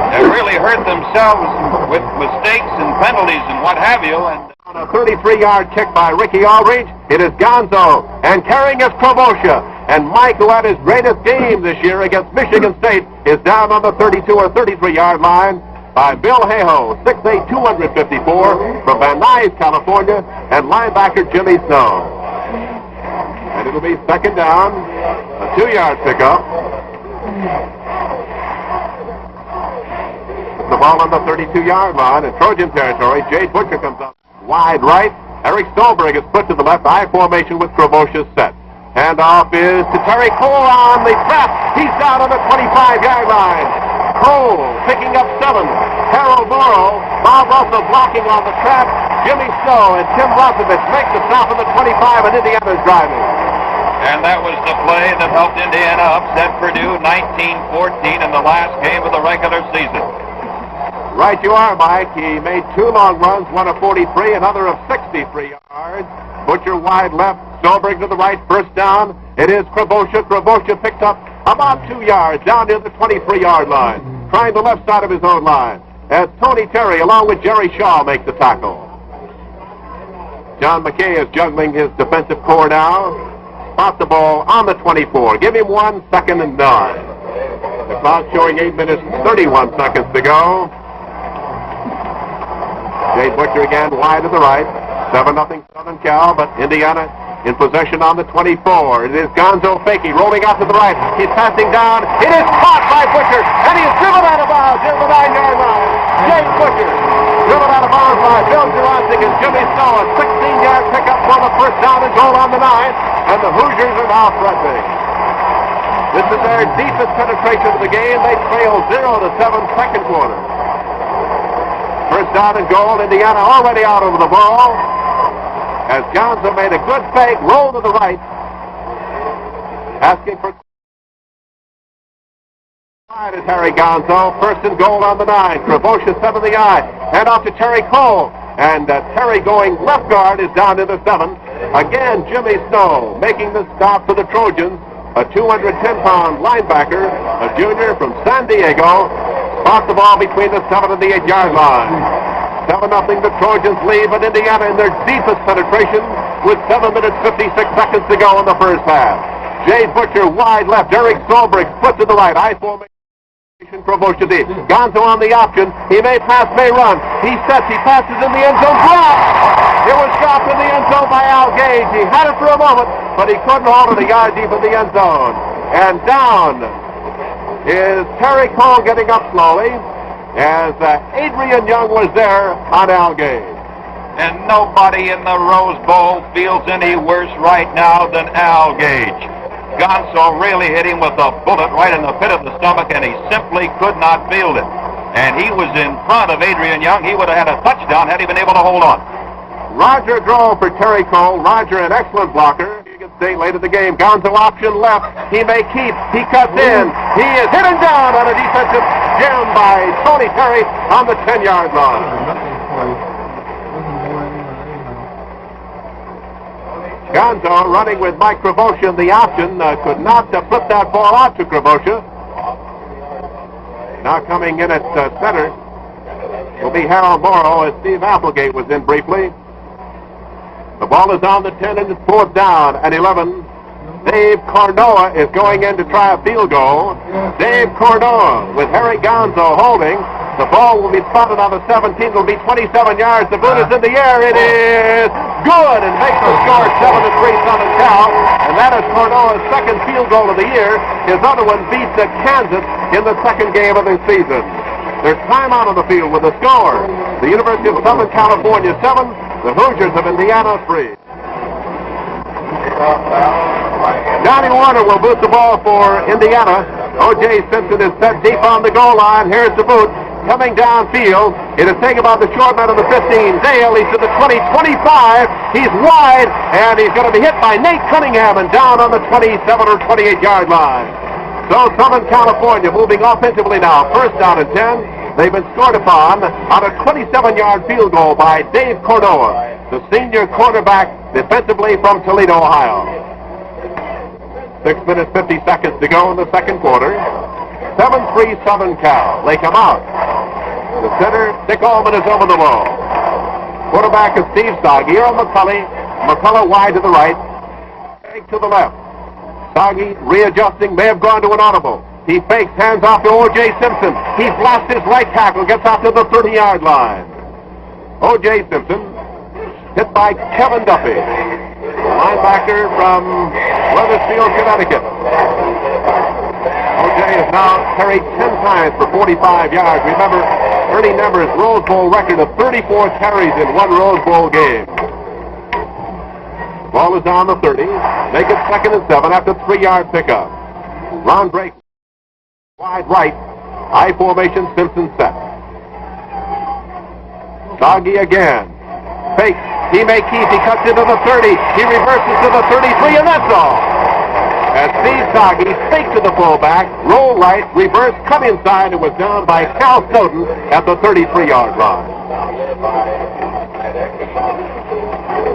have really hurt themselves with mistakes and penalties and what have you. And on a 33-yard kick by Ricky Aldridge, it is Gonzo, and carrying is Krobosha. And Mike, who had his greatest game this year against Michigan State, is down on the 32 or 33-yard line by Bill Hayhoe, 6'8", 254, from Van Nuys, California, and linebacker Jimmy Snow. And it'll be second down, a 2-yard pickup. The ball on the 32-yard line in Trojan territory. Jade Butcher comes up wide right. Eric Stolberg is put to the left. I formation with Krabosha set. Handoff is to Terry Cole on the trap. He's down on the 25-yard line. Cole picking up 7. Harold Morrow. Bob Russell blocking on the trap. Jimmy Snow and Tim Rossovich make the stop on the 25, and Indiana's driving. And that was the play that helped Indiana upset Purdue 19-14 in the last game of the regular season. Right you are, Mike. He made 2 long runs, one of 43, another of 63 yards. Butcher wide left, Stolberg to the right, first down. It is Krabosha. Krabosha picked up about 2 yards down near the 23-yard line, trying the left side of his own line, as Tony Terry, along with Jerry Shaw, make the tackle. John McKay is juggling his defensive core now. Spot the ball on the 24. Give him 1 second and 9. The clock showing 8 minutes 31 seconds to go. Jay Butcher again wide to the right. 7-0 Southern Cal, but Indiana in possession on the 24. It is Gonzo Fakey rolling out to the right. He's passing down. It is caught by Butcher, and he is driven out of bounds near the 9-yard line. Jay Butcher driven out of bounds by Bill Jurassic and Jimmy Snow. A 16-yard pickup for the first down and goal on the 9, and the Hoosiers are now threatening. This is their deepest penetration of the game. They trail 0-7 second quarter. First down and goal. Indiana already out of the ball. As Gonzo made a good fake, roll to the right, asking for is Harry Gonzo. First and goal on the 9. Krabosha 7 the eye. Hand off to Terry Cole. And Terry going left guard is down to the 7. Again, Jimmy Snow making the stop for the Trojans. A 210-pound linebacker, a junior from San Diego, spots the ball between the 7 and the 8-yard line. 7-0 the Trojans lead, but Indiana in their deepest penetration with 7 minutes 56 seconds to go in the first half. Jay Butcher wide left, Eric Stolberg split to the right. I formation. Krabosha deep. Gonzo on the option. He may pass, may run. He sets, he passes in the end zone. Dropped! It was dropped in the end zone by Al Gage. He had it for a moment, but he couldn't hold it a yard deep in the end zone. And down is Terry Cole getting up slowly as Adrian Young was there on Al Gage. And nobody in the Rose Bowl feels any worse right now than Al Gage. Gonzo really hit him with a bullet right in the pit of the stomach, and he simply could not field it. And he was in front of Adrian Young. He would have had a touchdown had he been able to hold on. Roger Grove for Terry Cole. Roger, an excellent blocker. You can stay late in the game. Gonzo option left. He may keep. He cuts in. He is hit and down on a defensive jam by Tony Terry on the 10-yard line. Gonzo running with Mike Krabosha in the option. Could not flip that ball out to Krabosha. Now coming in at center will be Harold Morrow as Steve Applegate was in briefly. The ball is on the 10 and it's 4th down and 11. Dave Cornoa is going in to try a field goal. Dave Cornoa with Harry Gonzo holding. The ball will be spotted on the 17. It will be 27 yards. The boot is in the air. It is good and makes the score 7-3 Southern Cal. And that is Cornoa's second field goal of the year. His other one beats Kansas in the second game of the season. There's time out on the field with the score. The University of Southern California 7, the Hoosiers of Indiana 3. Johnny Warner will boot the ball for Indiana. O.J. Simpson is set deep on the goal line. Here's the boot. Coming downfield, it is taken by the short man of the 15. Dale, he's to the 20, 25. He's wide, and he's going to be hit by Nate Cunningham and down on the 27 or 28-yard line. So Southern California moving offensively now. First down and 10. They've been scored upon on a 27-yard field goal by Dave Cornoa, the senior quarterback defensively from Toledo, Ohio. 6 minutes 50 seconds to go in the second quarter. 7-3 Southern Cal. They come out. The center, Dick Allman, is over the ball. Quarterback is Steve Soggy. Here on McCullough. McCullough wide to the right. Fake to the left. Soggy readjusting, may have gone to an audible. He fakes, hands off to O.J. Simpson. He blasts his right tackle, gets out to the 30-yard line. O.J. Simpson hit by Kevin Duffy, linebacker from Wethersfield, Connecticut. O.J. has now carried 10 times for 45 yards. Remember, Ernie Nemmer's Rose Bowl record of 34 carries in one Rose Bowl game. Ball is down the 30. Make it 2nd and 7 after 3-yard pickup. Ron Drake, wide right. I formation, Simpson set. Soggy again. Fake. He may keep. He cuts into the 30. He reverses to the 33, and that's all. As Steve Soggy faked to the fullback, roll right, reverse, cut inside, and was down by Cal Snowden at the 33-yard line.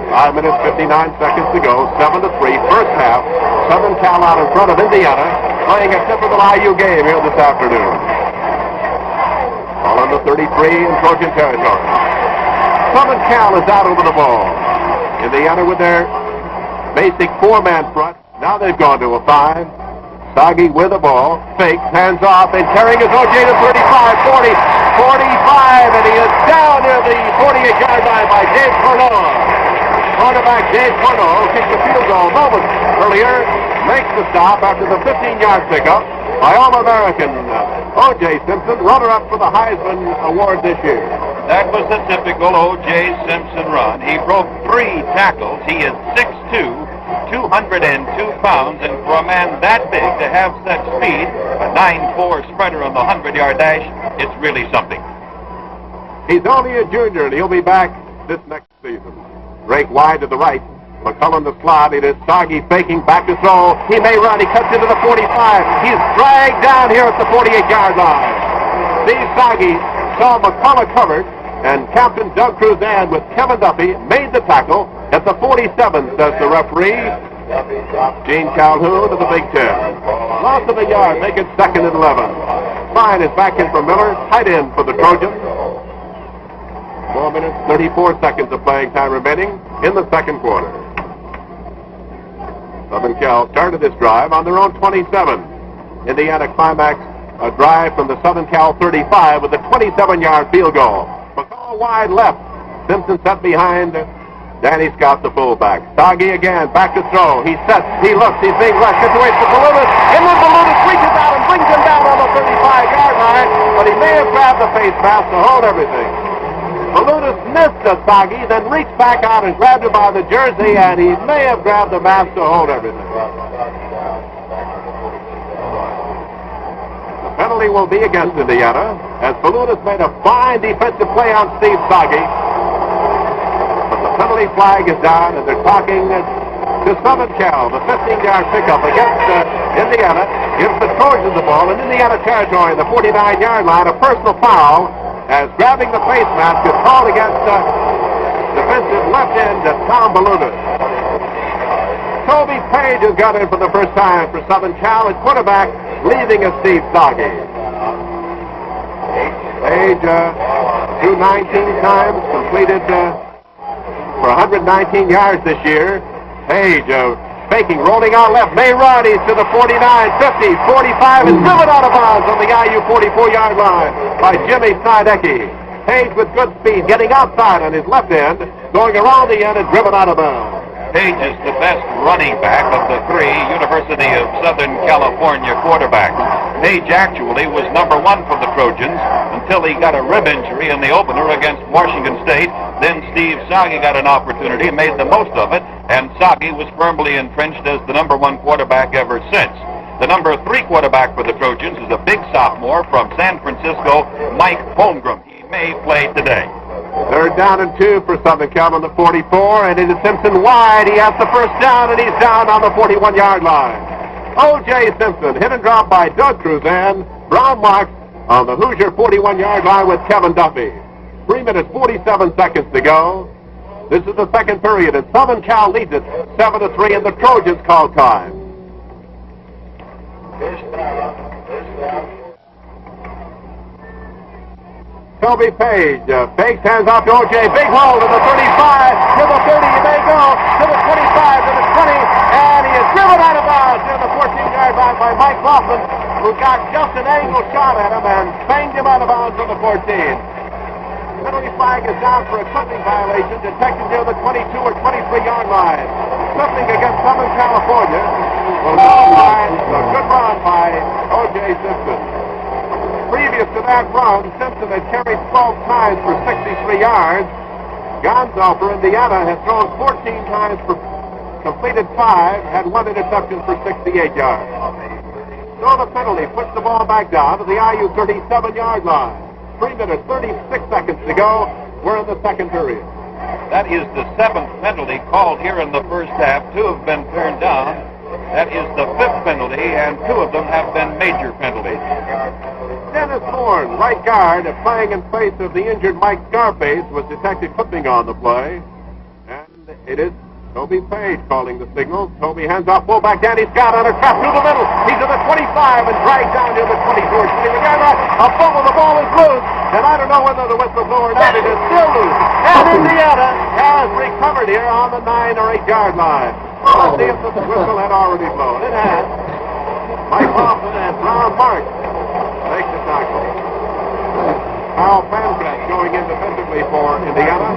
5 minutes, 59 seconds to go. 7-3, first half. Southern Cal out in front of Indiana, playing a typical IU game here this afternoon. Ball on the 33 in Trojan territory. Southern Cal is out over the ball. Indiana with their basic 4-man front. Now they've gone to a 5. Soggy with the ball. Fakes, hands off, and carrying his OJ to 35, 40, 45, and he is down near the 48-yard line by Dave Cornell. Quarterback Dave Cornell kicked the field goal moments earlier. Makes the stop after the 15-yard pickup by All-American O.J. Simpson, runner-up for the Heisman Award this year. That was the typical O.J. Simpson run. He broke 3 tackles. He is 6'2", 202 pounds, and for a man that big to have such speed, a 9-4 spreader on the 100-yard dash, it's really something. He's only a junior, and he'll be back this next season. Drake wide to the right. McCullough the slot. It is Soggy faking back to throw. He may run. He cuts into the 45. He's dragged down here at the 48-yard line. Steve Soggy saw McCullough covered, and Captain Doug Cruzan with Kevin Duffy made the tackle at the 47, says the referee. Gene Calhoun of the Big Ten. Loss of a yard, make it 2nd and 11. Fine is back in for Miller, tight end for the Trojans. 4 minutes, 34 seconds of playing time remaining in the second quarter. Southern Cal started this drive on their own 27. Indiana climaxed a drive from the Southern Cal 35 with a 27-yard field goal. McCall wide left. Simpson set behind Danny Scott, the fullback. Soggy again, back to throw. He sets, he looks, he's being rushed, gets away from Balutis, and then Balutis reaches out and brings him down on the 35-yard line, but he may have grabbed the face mask to hold everything. Balutis missed the Soggy, then reached back out and grabbed him by the jersey, and he may have grabbed the mask to hold everything. The penalty will be against Indiana, as Balutis made a fine defensive play on Steve Soggy. But the penalty flag is down, and they're talking to Southern Cal. The 15-yard pickup against Indiana gives the Trojans the ball in Indiana territory, the 49-yard line, a personal foul, as grabbing the face mask is called against defensive left end Tom Balutis. Toby Page has got in for the first time for Southern Cal at quarterback, leaving as Steve Soggy. Page threw 19 times, completed for 119 yards this year. Page faking, rolling out left, may run, he's to the 49, 50, 45, and driven out of bounds on the IU 44-yard line by Jimmy Snidecki. Page with good speed, getting outside on his left end, going around the end and driven out of bounds. Page is the best running back of the 3 University of Southern California quarterbacks. Page actually was number 1 for the Trojans until he got a rib injury in the opener against Washington State. Then Steve Soggy got an opportunity, made the most of it, and Soggy was firmly entrenched as the number 1 quarterback ever since. The number 3 quarterback for the Trojans is a big sophomore from San Francisco, Mike Holmgren. He may play today. 3rd down and 2 for Southern Cal on the 44, and it is Simpson wide. He has the first down, and he's down on the 41-yard line. O.J. Simpson, hit and drop by Doug Cruzan. Brown marks on the Hoosier 41-yard line with Kevin Duffy. 3 minutes, 47 seconds to go. This is the second period, and Southern Cal leads it 7-3, and the Trojans call time. Toby Page fakes, hands off to O.J. Big hole to the 35, to the 30, he may go, to the 25, to the 20, and he is driven out of bounds near the 14-yard line by Mike Laughlin, who got just an angle shot at him and banged him out of bounds on the 14. Penalty flag is down for a clipping violation detected near the 22 or 23-yard line. Clipping against Southern California will go by the good run by O.J. Simpson. Previous to that, quarterback run, Simpson had carried 12 times for 63 yards. Gonzo for Indiana had thrown 14 times for completed 5, had 1 interception for 68 yards. So the penalty puts the ball back down to the IU 37-yard line. 3 minutes, 36 seconds to go. We're in the second period. That is the 7th penalty called here in the first half. 2 have been turned down. That is the 5th penalty, and 2 of them have been major penalties. Dennis Bourne, right guard, playing in place of the injured Mike Scarface, was detected clipping on the play. And it is Toby Page calling the signal. Toby hands off fullback Danny Scott on a trap through the middle. He's at the 25 and dragged down near the 24. A fumble, the ball is loose. And I don't know whether the whistle blew or not. It is still loose. And Indiana has recovered here on the 9 or 8 yard line. Let's see if the whistle had already blown. It has. Mike Hoffman and Ron Marks take the tackle. Kyle Pankratz going in defensively for Indiana.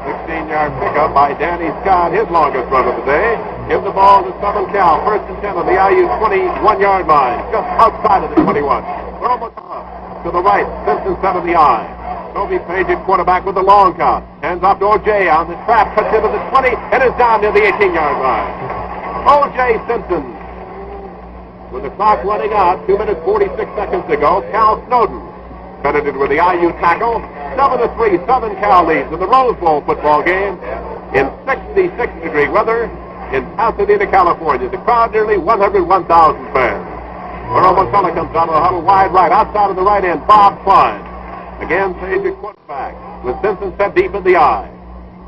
16-yard pickup by Danny Scott, his longest run of the day. Give the ball to Southern Cal. 1st and 10 on the IU 21-yard line, just outside of the 21. Throw to the right, Simpson set of the eye. Toby Page at quarterback with the long count. Hands off to O.J. on the trap, cuts into the 20, and is down near the 18-yard line. O.J. Simpson, with the clock running out, 2 minutes 46 seconds to go. Cal Snowden credited with the IU tackle. 7-3, Southern Cal leads in the Rose Bowl football game in 66-degree weather in Pasadena, California. The crowd nearly 101,000 fans. Earl McCullough comes out of the huddle wide right, outside of the right end, Bob Klein. Again, Page at quarterback, with Simpson set deep in the eye.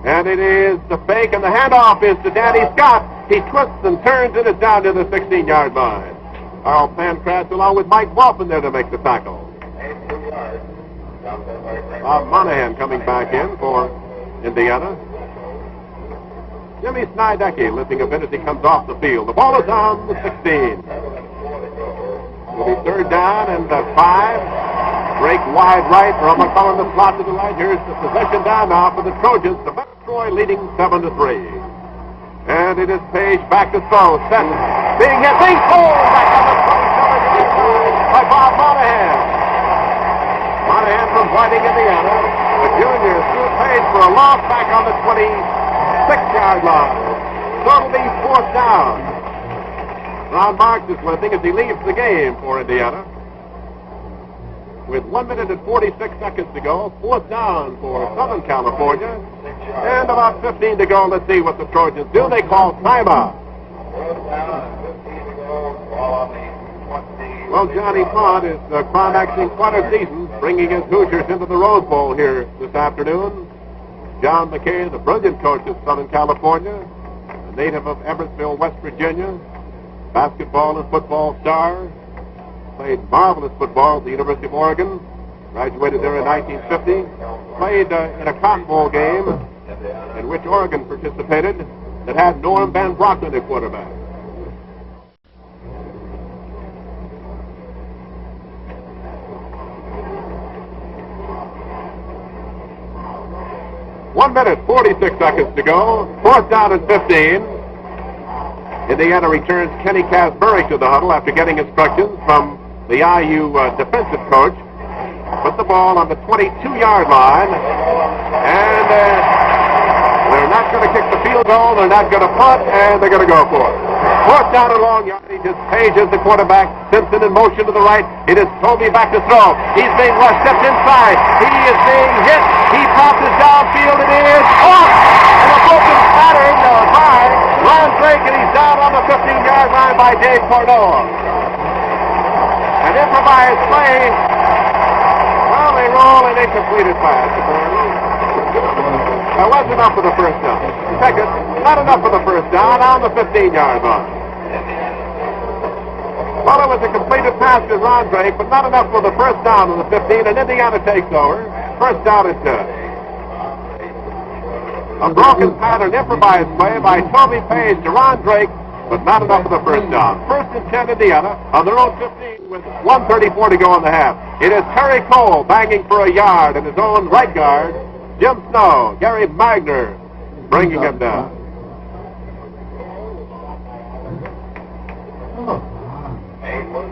And it is the fake, and the handoff is to Danny Scott. He twists and turns, and is down to the 16-yard line. Earl Pankratz along with Mike Walton there to make the tackle. Bob Monahan coming back in for Indiana. Jimmy Snydecki lifting a bit as he comes off the field. The ball is on the 16. Will be 3rd down and 5. Break wide right. Earl McCullough in the slot to the right. Here's the possession down now for the Trojans. The Troy leading 7-3. And it is Page back to throw. Set. Being hit. Being pulled back on the 27 by Bob Monahan. Monahan from Whiting, Indiana. The junior threw Page for a loss back on the 26-yard line. So it'll be 4th down. Ron Marks is limping as he leaves the game for Indiana. With 1 minute and 46 seconds to go, 4th down for Southern California. And about 15 to go. Let's see what the Trojans do. They call timeout. Well, Johnny Pond is climaxing quite a season, bringing his Hoosiers into the Rose Bowl here this afternoon. John McKay, the brilliant coach of Southern California, a native of Everettsville, West Virginia, basketball and football star, played marvelous football at the University of Oregon, graduated there in 1950, played in a Cotton Bowl game in which Oregon participated that had Norm Van Brocklin at quarterback. One minute, 46 seconds to go. 4th down and 15. Indiana returns Kenny Casbury to the huddle after getting instructions from the IU defensive coach. Put the ball on the 22-yard line. And they're not going to kick the field goal. They're not going to punt. And they're going to go for it. 4th down and long yardage. Page is the quarterback. Simpson in motion to the right. It is Toby back to throw. He's being rushed, stepped inside. He is being hit. He passes downfield. It is off. And a broken pattern by Ron Drake, and he's down on the 15-yard line by Dave Cordoa. An improvised play. Well, they roll an incompleted pass, apparently. That wasn't enough for the first down. Second, not enough for the first down on the 15-yard line. Well, it was a completed pass to Ron Drake, but not enough for the first down on the 15, and Indiana takes over. First down and 10. A broken pattern improvised play by Toby Page to Ron Drake, but not enough for the first down. 1st and 10 Indiana on their own 15 with 1:34 to go in the half. It is Terry Cole banging for a yard in his own right guard. Jim Snow, Gary Magner bringing him down.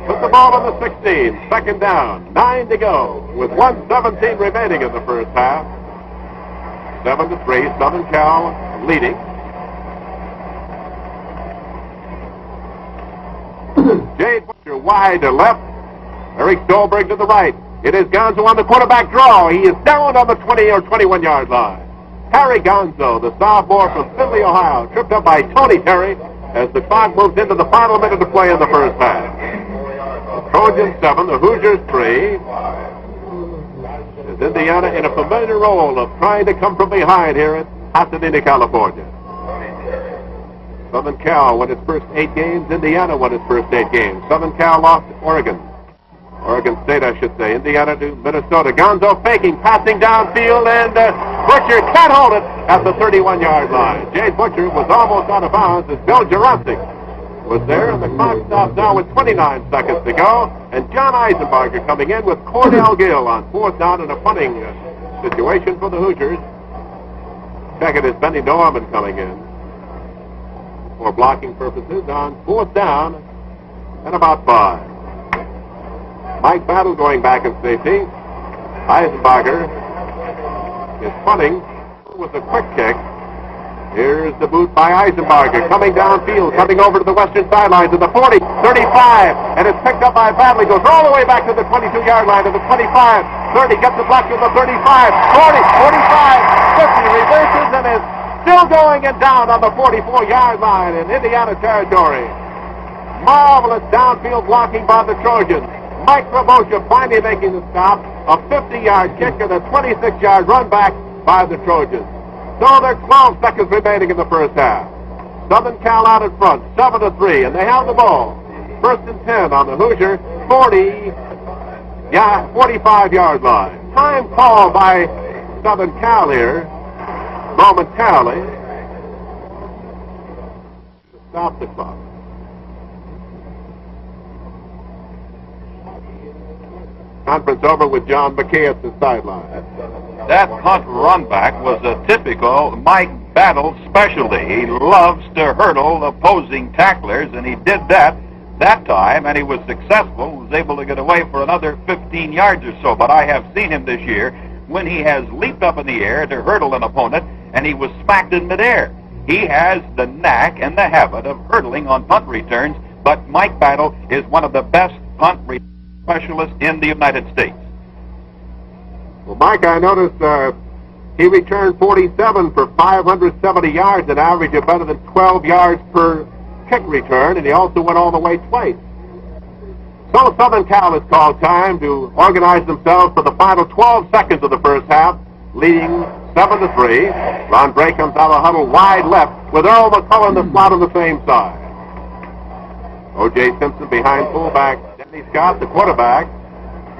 Put the the ball on the 16. Second down. 9 to go with 1:17 remaining in the first half. 7-3. Southern Cal leading. Jade Butcher wide to left. Eric Stolberg to the right. It is Gonzo on the quarterback draw. He is down on the 20 or 21-yard line. Harry Gonzo, the sophomore from Findlay, Ohio, tripped up by Tony Terry as the clock moves into the final minute of play in the first half. The Trojans 7, the Hoosiers 3. Is Indiana in a familiar role of trying to come from behind here at Pasadena, California. Southern Cal won its first 8 games. Indiana won its first 8 games. Southern Cal lost to Oregon State, I should say. Indiana to Minnesota. Gonzo faking, passing downfield, and Butcher can't hold it at the 31-yard line. Jade Butcher was almost out of bounds as Bill Jurassic was there, and the clock stops now with 29 seconds to go. And John Eisenbarger coming in with Cordell Gill on 4th down in a punting situation for the Hoosiers. Second is Benny Norman coming in for blocking purposes on 4th down and about 5. Mike Battle going back in safety. Eisenbarger is punting with a quick kick. Here's the boot by Eisenbarger coming downfield, coming over to the western sidelines to the 40, 35, and it's picked up by Battle. He goes all the way back to the 22-yard line, to the 25, 30, gets the block to the 35, 40, 45, 50, reverses, and is still going and down on the 44-yard line in Indiana territory. Marvelous downfield blocking by the Trojans. Mike Rabosha finally making the stop. A 50-yard kick and a 26-yard run back by the Trojans. So there are 12 seconds remaining in the first half. Southern Cal out in front, 7-3, and they have the ball. 1st and 10 on the Hoosier 45-yard line. Time called by Southern Cal here momentarily to stop the clock. Conference over with John McKay at the sideline. That punt run back was a typical Mike Battle specialty. He loves to hurdle opposing tacklers, and he did that time, and he was successful. Was able to get away for another 15 yards or so. But I have seen him this year when he has leaped up in the air to hurdle an opponent, and he was smacked in midair. He has the knack and the habit of hurdling on punt returns, but Mike Battle is one of the best punt specialists in the United States. Well, Mike, I noticed he returned 47 for 570 yards, an average of better than 12 yards per kick return, and he also went all the way twice. So Southern Cal has called time to organize themselves for the final 12 seconds of the first half, leading 7-3. Ron Bray comes out of the huddle wide left with Earl McCullough in the slot on the same side. O.J. Simpson behind fullback. Denny Scott, the quarterback,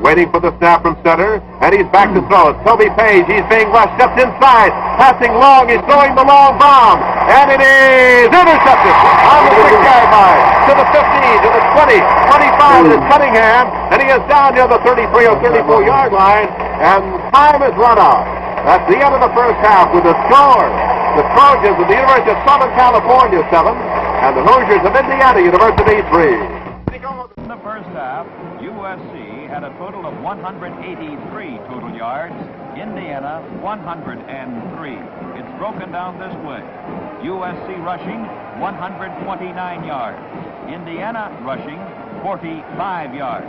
waiting for the snap from center, and he's back to throw it. Toby Page, he's being rushed, steps inside, passing long, he's throwing the long bomb, and it is intercepted on the 6-yard line, to the 15, to the 20, 25, and it's Cunningham, and he is down near the 33 or 34-yard line, and time is run out. That's the end of the first half with the score. The Trojans of the University of Southern California 7, and the Hoosiers of Indiana University 3. In the first half, USC had a total of 183 total yards. Indiana, 103. It's broken down this way. USC rushing, 129 yards. Indiana rushing, 45 yards.